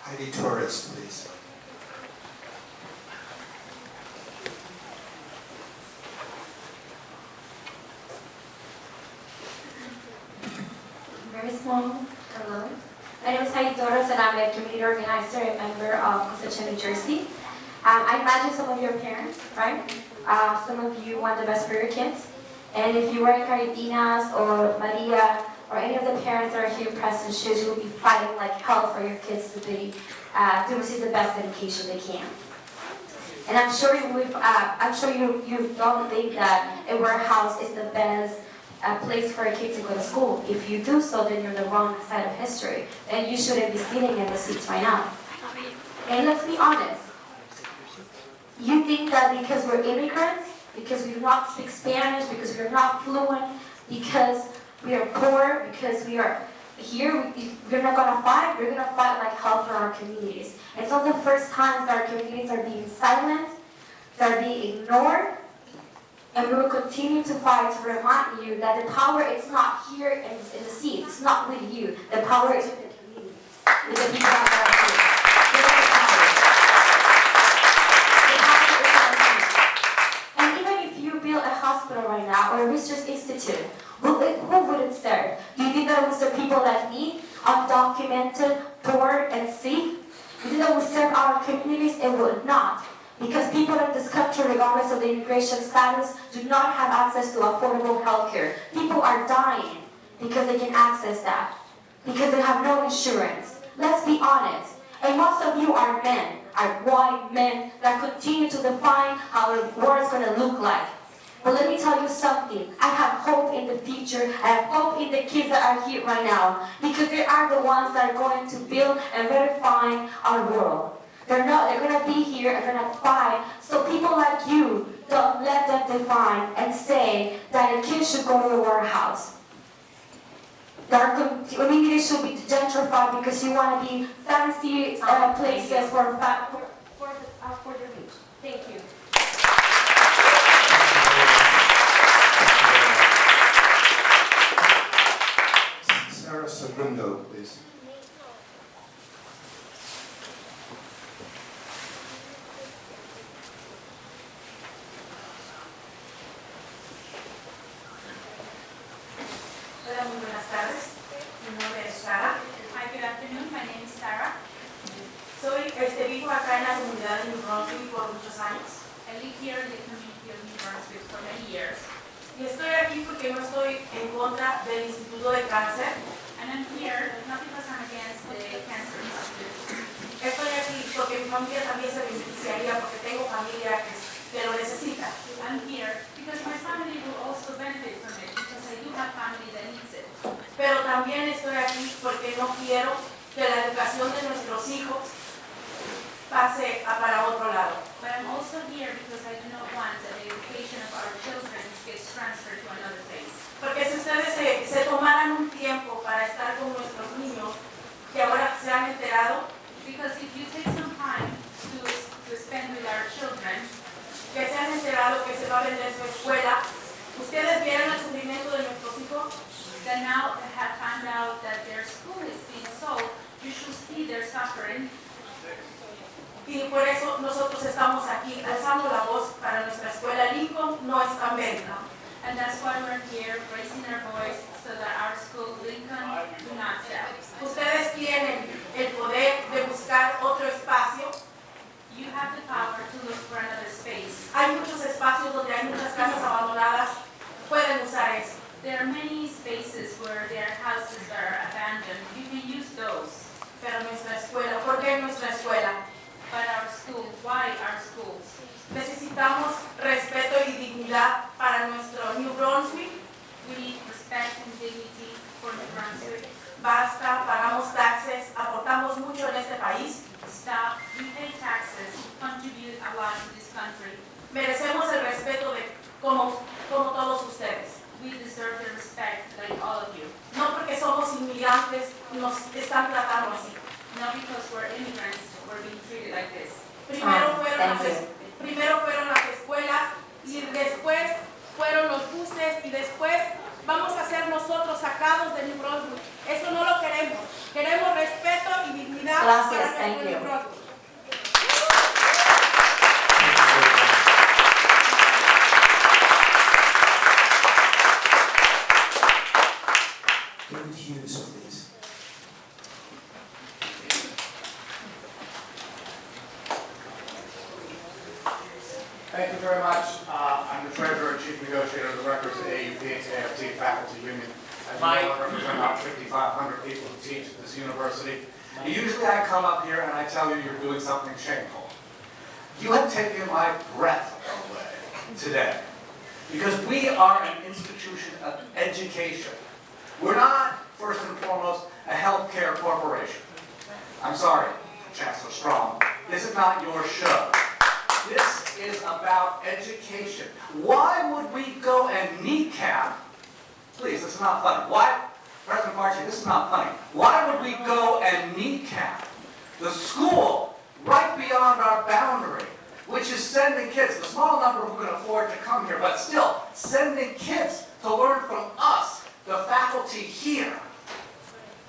[SPEAKER 1] Heidi Torres, please.
[SPEAKER 10] Very small. Hello.
[SPEAKER 18] My name is Heidi Torres, and I'm a community organizer and member of Cosecha, New Jersey. I imagine some of your parents, right? Some of you want the best for your kids. And if you were in Caritinas or Maria or any of the parents that are here present, should you will be fighting like hell for your kids to receive the best education they can. And I'm sure you don't think that a warehouse is the best place for a kid to go to school. If you do so, then you're the wrong side of history, and you shouldn't be sitting in the seats right now. And let's be honest. You think that because we're immigrants, because we do not speak Spanish, because we're not fluent, because we are poor, because we are here, we're not going to fight. We're going to fight like hell for our communities. It's not the first time that our communities are being silent, they're being ignored, and we will continue to fight to remind you that the power is not here in the seat. It's not with you. The power is with the community, with the people that are here. And even if you build a hospital right now or a research institute, who would it serve? Do you think that it would serve people like me, undocumented, poor, and sick? Do you think that would serve our communities? It would not. Because people in this country, regardless of the immigration status, do not have access to affordable health care. People are dying because they can access that. Because they have no insurance. Let's be honest. And most of you are men, are white men that continue to define how the world is going to look like. But let me tell you something. I have hope in the future. I have hope in the kids that are here right now. Because they are the ones that are going to build and redefine our world. They're going to be here and they're going to fight. So people like you, don't let them define and say that a kid should go to a warehouse. That our community should be gentrified because you want to be fancy places for the rich. Thank you.
[SPEAKER 1] Sarah Segundo, please.
[SPEAKER 19] Hola, muy buenas tardes. Mi nombre es Sara. Hi, good afternoon. My name is Sarah. Vivo acá en la comunidad de New Brunswick por muchos años. I live here in the community of New Brunswick for many years. Y estoy aquí porque no estoy en contra del Instituto de Cáncer. And I'm here, not because I'm against the Cancer Institute. Estoy aquí porque mi familia también se beneficiaría porque tengo familia que lo necesita. I'm here because my family will also benefit from it because I do have family that needs it. Pero también estoy aquí porque no quiero que la educación de nuestros hijos pase para otro lado. But I'm also here because I do not want that the education of our children gets transferred to another place. Porque si ustedes se tomaran un tiempo para estar con nuestros niños que ahora se han enterado, because if you take some time to spend with our children, que se han enterado que se va a vender su escuela, ustedes vieron el sufrimiento de nuestros hijos, that now have found out that their school is being sold, you should see their suffering. Y por eso nosotros estamos aquí alzando la voz para nuestra escuela. Lincoln no está en venta. And that's why we're here raising our voice so that our school, Lincoln, do not sell. Ustedes tienen el poder de buscar otro espacio. You have the power to look for another space. Hay muchos espacios donde hay muchas casas abandonadas. Pueden usar eso. There are many spaces where there are houses that are abandoned. You can use those. Pero nuestra escuela, ¿por qué nuestra escuela? But our school, why our schools? Necesitamos respeto y dignidad para nuestro New Brunswick. We need respect and dignity for New Brunswick. Basta, pagamos taxes, aportamos mucho en este país. Stop, we pay taxes, contribute a lot to this country. Merecemos el respeto de como todos ustedes. We deserve the respect like all of you. No porque somos inmigrantes nos están tratando así. Not because we're immigrants, we're being treated like this. Primero fueron las escuelas y después fueron los buses y después vamos a ser nosotros sacados de New Brunswick. Eso no lo queremos. Queremos respeto y dignidad para nuestro New Brunswick.
[SPEAKER 1] David Hughes, please.
[SPEAKER 20] you very much. I'm the treasurer and chief negotiator of the Rutgers AUP AFT Faculty Union. As you know, I represent about 5,500 people who teach at this university. Usually I come up here and I tell you you're doing something shameful. You have taken my breath away today because we are an institution of education. We're not, first and foremost, a healthcare corporation. I'm sorry, Chancellor Strong. This is not your show. This is about education. Why would we go and kneecap? Please, this is not funny. Why, President Marchi, this is not funny. Why would we go and kneecap the school right beyond our boundary, which is sending kids, the small number who can afford to come here, but still sending kids to learn from us, the faculty here?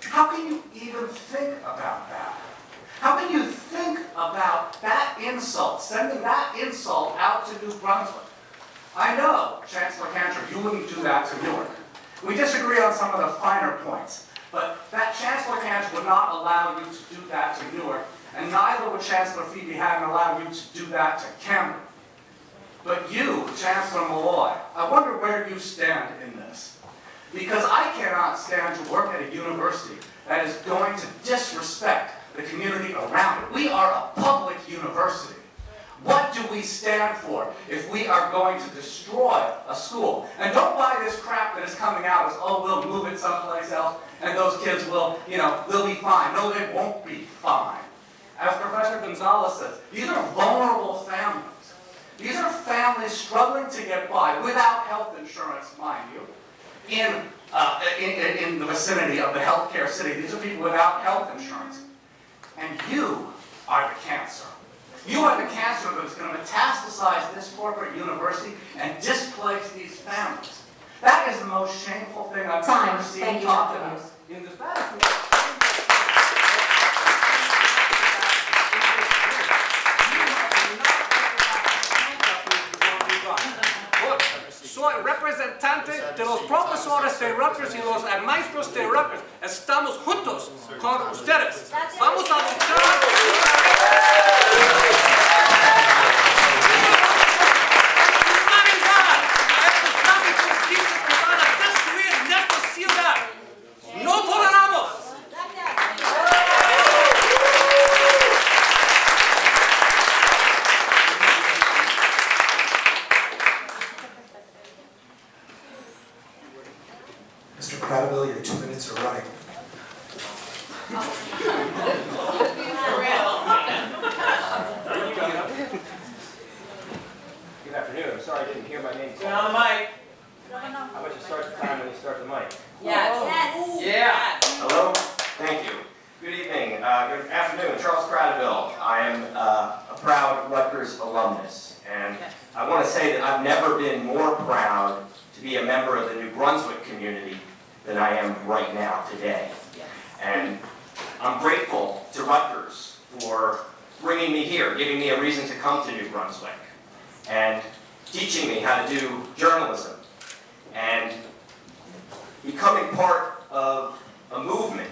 [SPEAKER 20] How can you even think about that? How can you think about that insult, sending that insult out to New Brunswick? I know, Chancellor Cantor, you wouldn't do that to Newark. We disagree on some of the finer points, but that Chancellor Cantor would not allow you to do that to Newark, and neither would Chancellor Phoebe Haddon allow you to do that to Camden. But you, Chancellor Malloy, I wonder where you stand in this. Because I cannot stand to work at a university that is going to disrespect the community around it. We are a public university. What do we stand for if we are going to destroy a school? And don't buy this crap that is coming out as, oh, we'll move it someplace else and those kids will, they'll be fine. No, they won't be fine. As Professor Gonzalez says, these are vulnerable families. These are families struggling to get by without health insurance, mind you, in the vicinity of the healthcare city. These are people without health insurance. And you are the cancer. You are the cancer that is going to metastasize this corporate university and displace these families. That is the most shameful thing I've ever seen talked about in this battle.
[SPEAKER 21] Soy representante de los profesores de Rutgers y los maestros de Rutgers. Estamos juntos con ustedes. Vamos a No toleramos.
[SPEAKER 1] Mr. Cradaville, your 2 minutes are running.
[SPEAKER 22] Good afternoon. I'm sorry I didn't hear my name. Turn on the mic. How about you start the time when you start the mic?
[SPEAKER 12] Yes.
[SPEAKER 22] Yeah.
[SPEAKER 23] Hello. Thank you. Good evening. Good afternoon. Charles Cradaville. I am a proud Rutgers alumnus, and I want to say that I've never been more proud to be a member of the New Brunswick community than I am right now today. And I'm grateful to Rutgers for bringing me here, giving me a reason to come to New Brunswick, and teaching me how to do journalism, and becoming part of a movement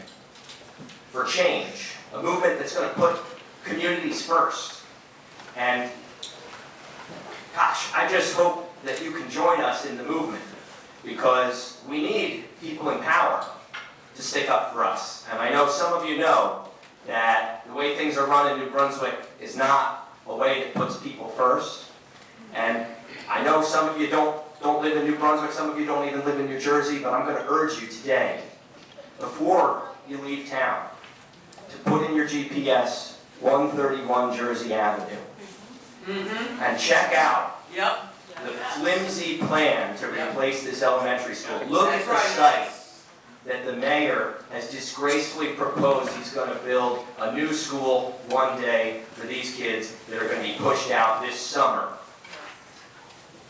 [SPEAKER 23] for change, a movement that's going to put communities first. And gosh, I just hope that you can join us in the movement, because we need people in power to stick up for us. And I know some of you know that the way things are run in New Brunswick is not a way that puts people first. And I know some of you don't live in New Brunswick, some of you don't even live in New Jersey, but I'm going to urge you today, before you leave town, to put in your GPS 131 Jersey Avenue and check out the flimsy plan to replace this elementary school. Look at the site that the mayor has disgracefully proposed. He's going to build a new school one day for these kids that are going to be pushed out this summer.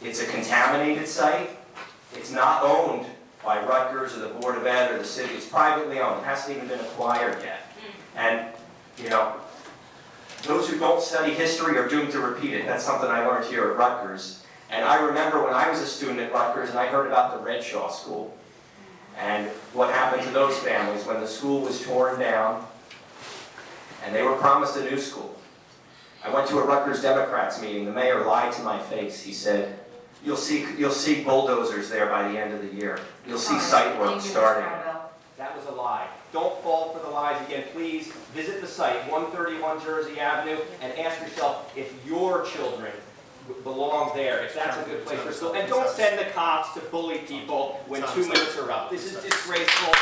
[SPEAKER 23] It's a contaminated site. It's not owned by Rutgers or the Board of Ed or the city. It's privately owned. It hasn't even been acquired yet. And, those who don't study history are doomed to repeat it. That's something I learned here at Rutgers. And I remember when I was a student at Rutgers and I heard about the Redshaw School and what happened to those families when the school was torn down and they were promised a new school. I went to a Rutgers Democrats meeting. The mayor lied to my face. He said, you'll see bulldozers there by the end of the year. You'll see site work starting.
[SPEAKER 22] That was a lie. Don't fall for the lies again. Please visit the site, 131 Jersey Avenue, and ask yourself if your children belong there, if that's a good place for school. And don't send the cops to bully people when 2 minutes are up. This is disgraceful.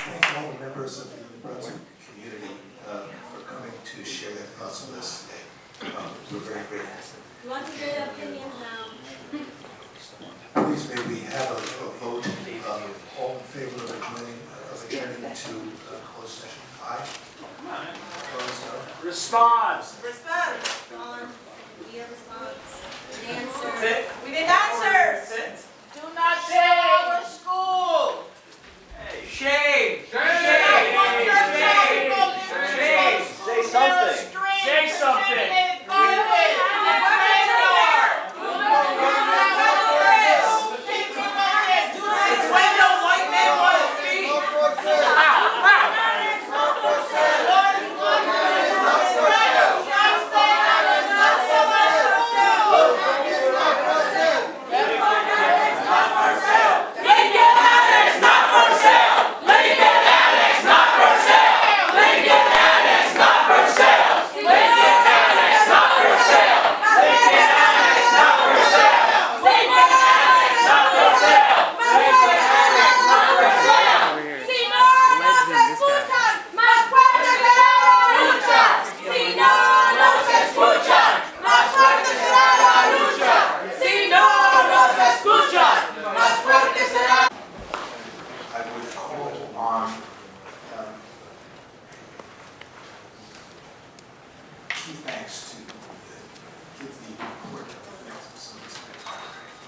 [SPEAKER 1] Thank all the members of the Brunswick community for coming to share their thoughts with us today. We're very grateful.
[SPEAKER 4] You want to hear the opinion now?
[SPEAKER 1] Please may we have a vote, all in favor of adjourning to closed session? Aye. Opposed, no?
[SPEAKER 21] Response.
[SPEAKER 4] Dawn, we have response. Answer.
[SPEAKER 21] Sit.
[SPEAKER 19] We need answers.
[SPEAKER 21] Sit.
[SPEAKER 19] Do not say our school.
[SPEAKER 21] Shame. Shame.
[SPEAKER 19] Shame.
[SPEAKER 22] Say something.
[SPEAKER 21] Say something.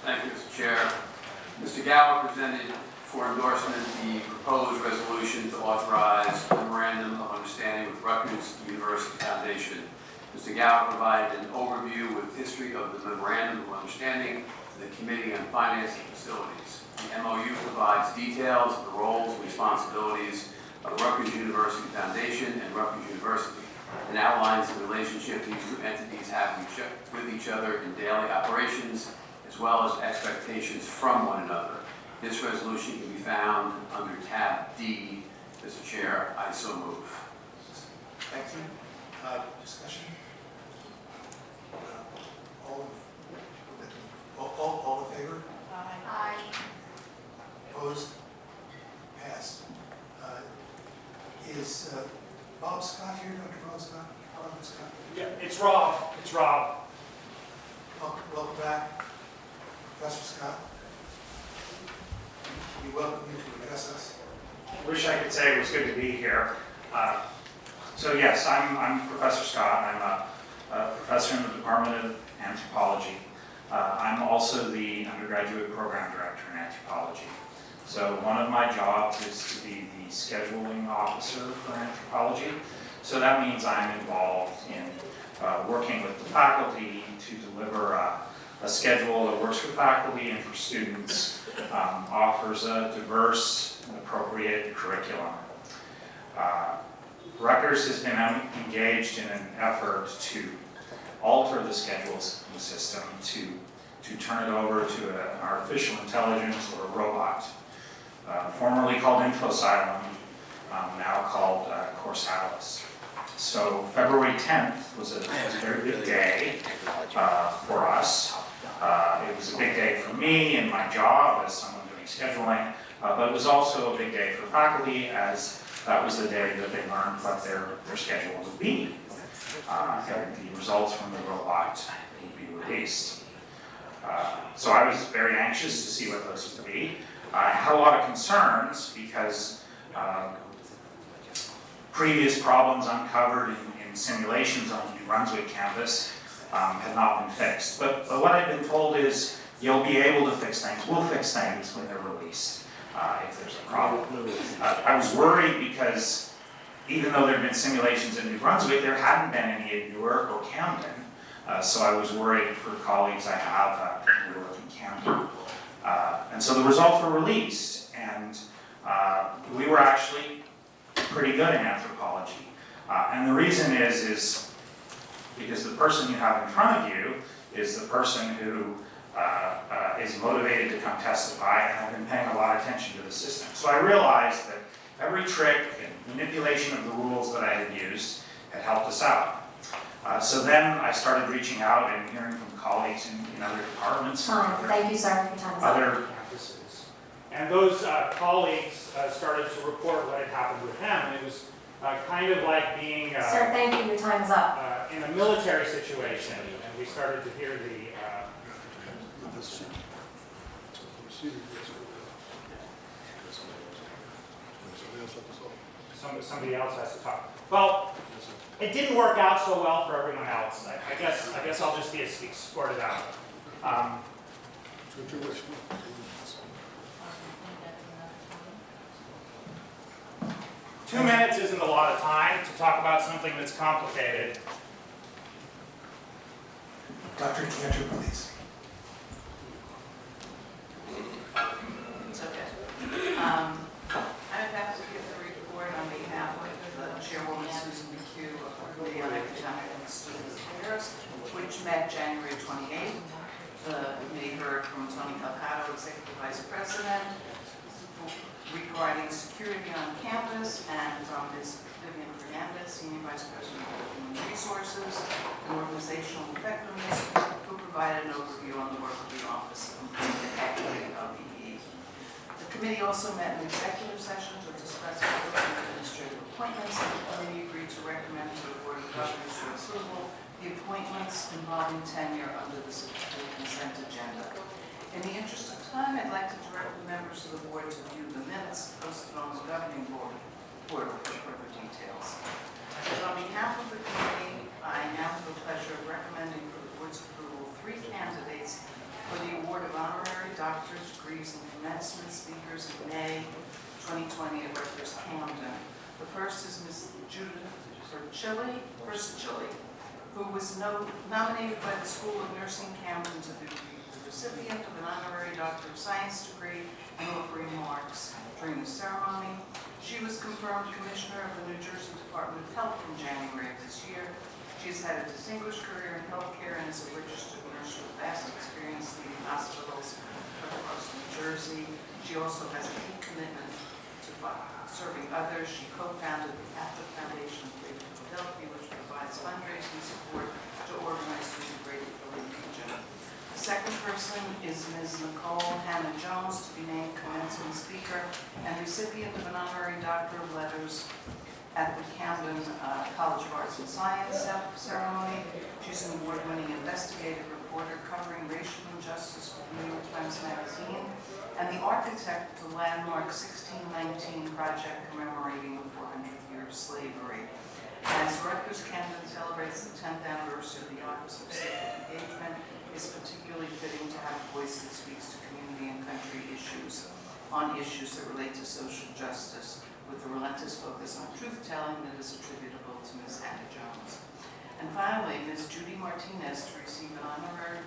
[SPEAKER 3] Thank you, Mr. Chair. Mr. Gower presented for endorsement the proposed resolution to authorize a memorandum of understanding with Rutgers University Foundation. Mr. Gower provided an overview with history of the memorandum of understanding to the Committee on Finance and Facilities. The MOU provides details of the roles and responsibilities of the Rutgers University Foundation and Rutgers University, and outlines the relationship these two entities have with each other in daily operations, as well as expectations from one another. This resolution can be found under tab D. Mr. Chair, I so move.
[SPEAKER 1] Thank you. Discussion? All in favor?
[SPEAKER 6] Aye.
[SPEAKER 1] Opposed? Passed. Is Bob Scott here, Dr. Bob Scott? Robert Scott?
[SPEAKER 20] Yeah, it's Rob. It's Rob.
[SPEAKER 1] Welcome back, Professor Scott. We welcome you to address us.
[SPEAKER 7] Wish I could say it was good to be here. So yes, I'm Professor Scott. I'm a professor in the Department of Anthropology. I'm also the undergraduate program director in anthropology. So one of my jobs is to be the scheduling officer for anthropology. So that means I'm involved in working with the faculty to deliver a schedule that works for faculty and for students, offers a diverse and appropriate curriculum. Rutgers has been engaged in an effort to alter the schedules system to turn it over to an artificial intelligence or a robot, formerly called InfoSilum, now called Corsalis. So February 10th was a very big day for us. It was a big day for me and my job as someone doing scheduling, but it was also a big day for faculty, as that was the day that they learned what their schedule would be. And the results from the robot would be released. So I was very anxious to see what those would be. I had a lot of concerns because previous problems uncovered in simulations on the New Brunswick campus had not been fixed. But what I've been told is you'll be able to fix things. We'll fix things when they're released if there's a problem. I was worried because even though there had been simulations in New Brunswick, there hadn't been any in Newark or Camden. So I was worried for colleagues I have in Newark and Camden. And so the results were released, and we were actually pretty good in anthropology. And the reason is because the person you have in front of you is the person who is motivated to come testify, and I've been paying a lot of attention to the system. So I realized that every trick and manipulation of the rules that I had used had helped us out. So then I started reaching out and hearing from colleagues in other departments.
[SPEAKER 18] Thank you, sir. Your time's up.
[SPEAKER 7] Other campuses.
[SPEAKER 8] And those colleagues started to report what had happened with him. And it was kind of like being
[SPEAKER 18] Sir, thank you. Your time's up.
[SPEAKER 8] in a military situation. And we started to hear the somebody else has to talk. Well, it didn't work out so well for everyone else. I guess I'll just be escorted out. 2 minutes isn't a lot of time to talk about something that's complicated.
[SPEAKER 1] Dr. Cantor, please.
[SPEAKER 9] It's okay. I'm about to give the report on behalf of the Chairwoman Susan McHugh of the Committee on Academic and Student Affairs, which met January 28th. The committee heard from Tony Calcato, Executive Vice President, regarding security on campus, and from Ms. Vivian Fernandez, Senior Vice President of Human Resources and Organizational Effectiveness, who provided an overview on the work of the Office of Equity of the The committee also met in executive session to discuss administrative appointments, and the committee agreed to recommend to the Board of Governors for approval the appointments involving tenure under the consent agenda. In the interest of time, I'd like to direct the members of the board to view the minutes posted on the governing board portal for further details. But on behalf of the committee, I now have the pleasure of recommending for the board's approval 3 candidates for the award of honorary doctorate degrees and commencement speakers in May 2020 at Rutgers Camden. The first is Ms. Judith Perchilli, who was nominated by the School of Nursing Camden to be the recipient of an honorary Doctor of Science degree and offer remarks during the ceremony. She was confirmed Commissioner of the New Jersey Department of Health from January of this year. She has had a distinguished career in healthcare and is a registered nurse with vast experience leading hospitals across New Jersey. She also has a deep commitment to serving others. She co-founded the Catholic Foundation of Greater Philadelphia, which provides fundraising support to organizers in the Greater Philly region. The second person is Ms. Nicole Hannah-Jones, to be named commencement speaker and recipient of an honorary Doctor of Letters at the Camden College of Arts and Science ceremony. She's an award-winning investigative reporter covering racial injustice for the New York Times Magazine and the architect of the landmark 1619 project commemorating the 400th year of slavery. As Rutgers Camden celebrates the 10th anniversary of the Office of Civic Engagement, it's particularly fitting to have a voice that speaks to community and country issues on issues that relate to social justice, with a relentless focus on truth-telling that is attributable to Ms. Hannah-Jones. And finally, Ms. Judy Martinez to receive an honorary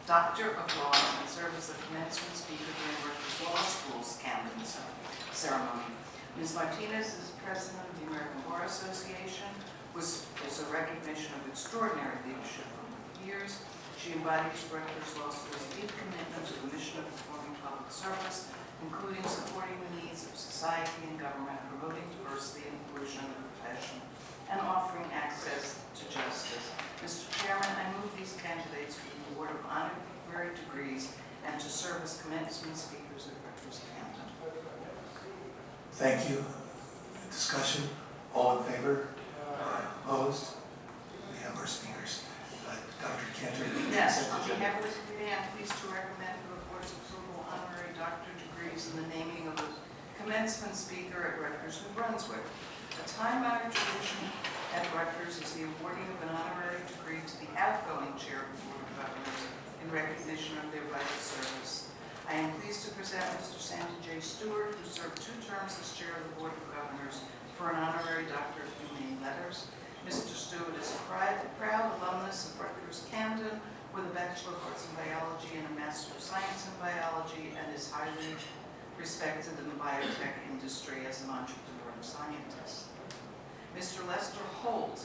[SPEAKER 9] Doctor of Laws and serve as the commencement speaker during Rutgers Law School's Camden ceremony. Ms. Martinez is president of the American Bar Association, which is a recognition of extraordinary leadership over the years. She embodies Rutgers Law School's deep commitment to the mission of performing public service, including supporting the needs of society and government, promoting diversity and inclusion in the profession, and offering access to justice. Mr. Chairman, I move these candidates for the award of honorary degrees and to serve as commencement speakers at Rutgers Camden.
[SPEAKER 1] Thank you. Discussion? All in favor? Opposed? We have our speakers. Dr. Cantor.
[SPEAKER 9] Yes, on behalf of the committee, I'm pleased to recommend for the board's approval honorary doctorate degrees in the naming of the commencement speaker at Rutgers, New Brunswick. A time-honored tradition at Rutgers is the awarding of an honorary degree to the outgoing chair of the Board of Governors in recognition of their vital service. I am pleased to present Mr. Sandy J. Stewart, who served 2 terms as chair of the Board of Governors, for an honorary Doctor of Humane Letters. Mr. Stewart is a proud alumnus of Rutgers Rutgers Camden with a Bachelor of Arts in Biology and a Master of Science in Biology, and is highly respected in the biotech industry as an entrepreneur and scientist. Mr. Lester Holt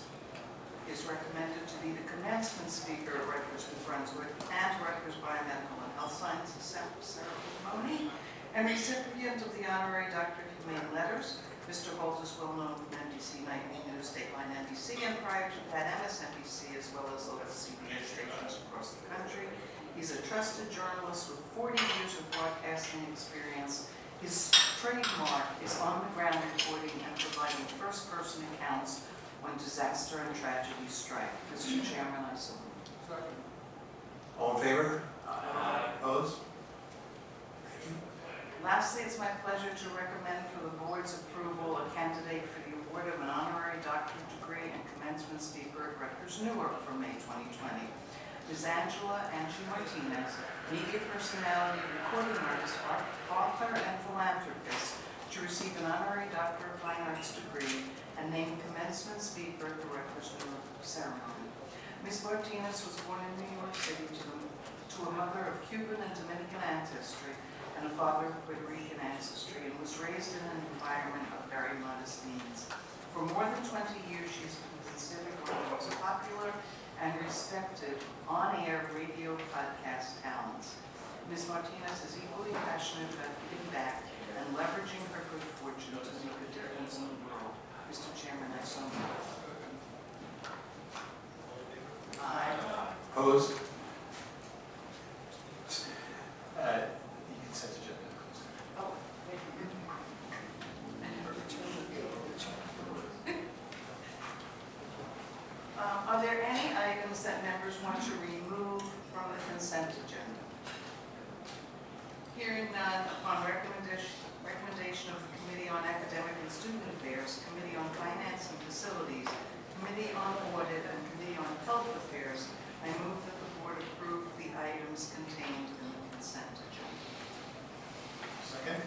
[SPEAKER 9] is recommended to be the commencement speaker at Rutgers New Brunswick and Rutgers Biomedical and Health Sciences ceremony, and recipient of the Honorary Doctor of Humane Letters. Mr. Holt is well known from NBC Nightly News, Dateline NBC, and prior to that MSNBC, as well as local CBS stations across the country. He's a trusted journalist with 40 years of broadcasting experience. His trademark is on-the-ground reporting and providing first-person accounts when disaster and tragedy strike. Mr. Chairman, I so move.
[SPEAKER 1] All in favor? Opposed?
[SPEAKER 9] Lastly, it's my pleasure to recommend for the board's approval a candidate for the award of an honorary doctorate degree and commencement speaker at Rutgers Newark for May 2020. Ms. Angela Angie Martinez, media personality, recording artist, author, and philanthropist, to receive an honorary Doctor of Fine Arts degree and named commencement speaker at the Rutgers Newark ceremony. Ms. Martinez was born in New York City to a mother of Cuban and Dominican ancestry and a father of Puerto Rican ancestry, and was raised in an environment of very modest means. For more than 20 years, she's been considered one of the most popular and respected on-air radio podcast talents. Ms. Martinez is equally passionate about giving back and leveraging her good fortune to make a difference in the world. Mr. Chairman, I so move. Aye.
[SPEAKER 1] Opposed? The consent agenda.
[SPEAKER 9] Oh, are there any items that members want to remove from the consent agenda? Hearing none, upon recommendation of the Committee on Academic and Student Affairs, Committee on Finance and Facilities, Committee on Audit, and Committee on Health Affairs, I move that the board approve the items contained in the consent agenda.
[SPEAKER 1] Second?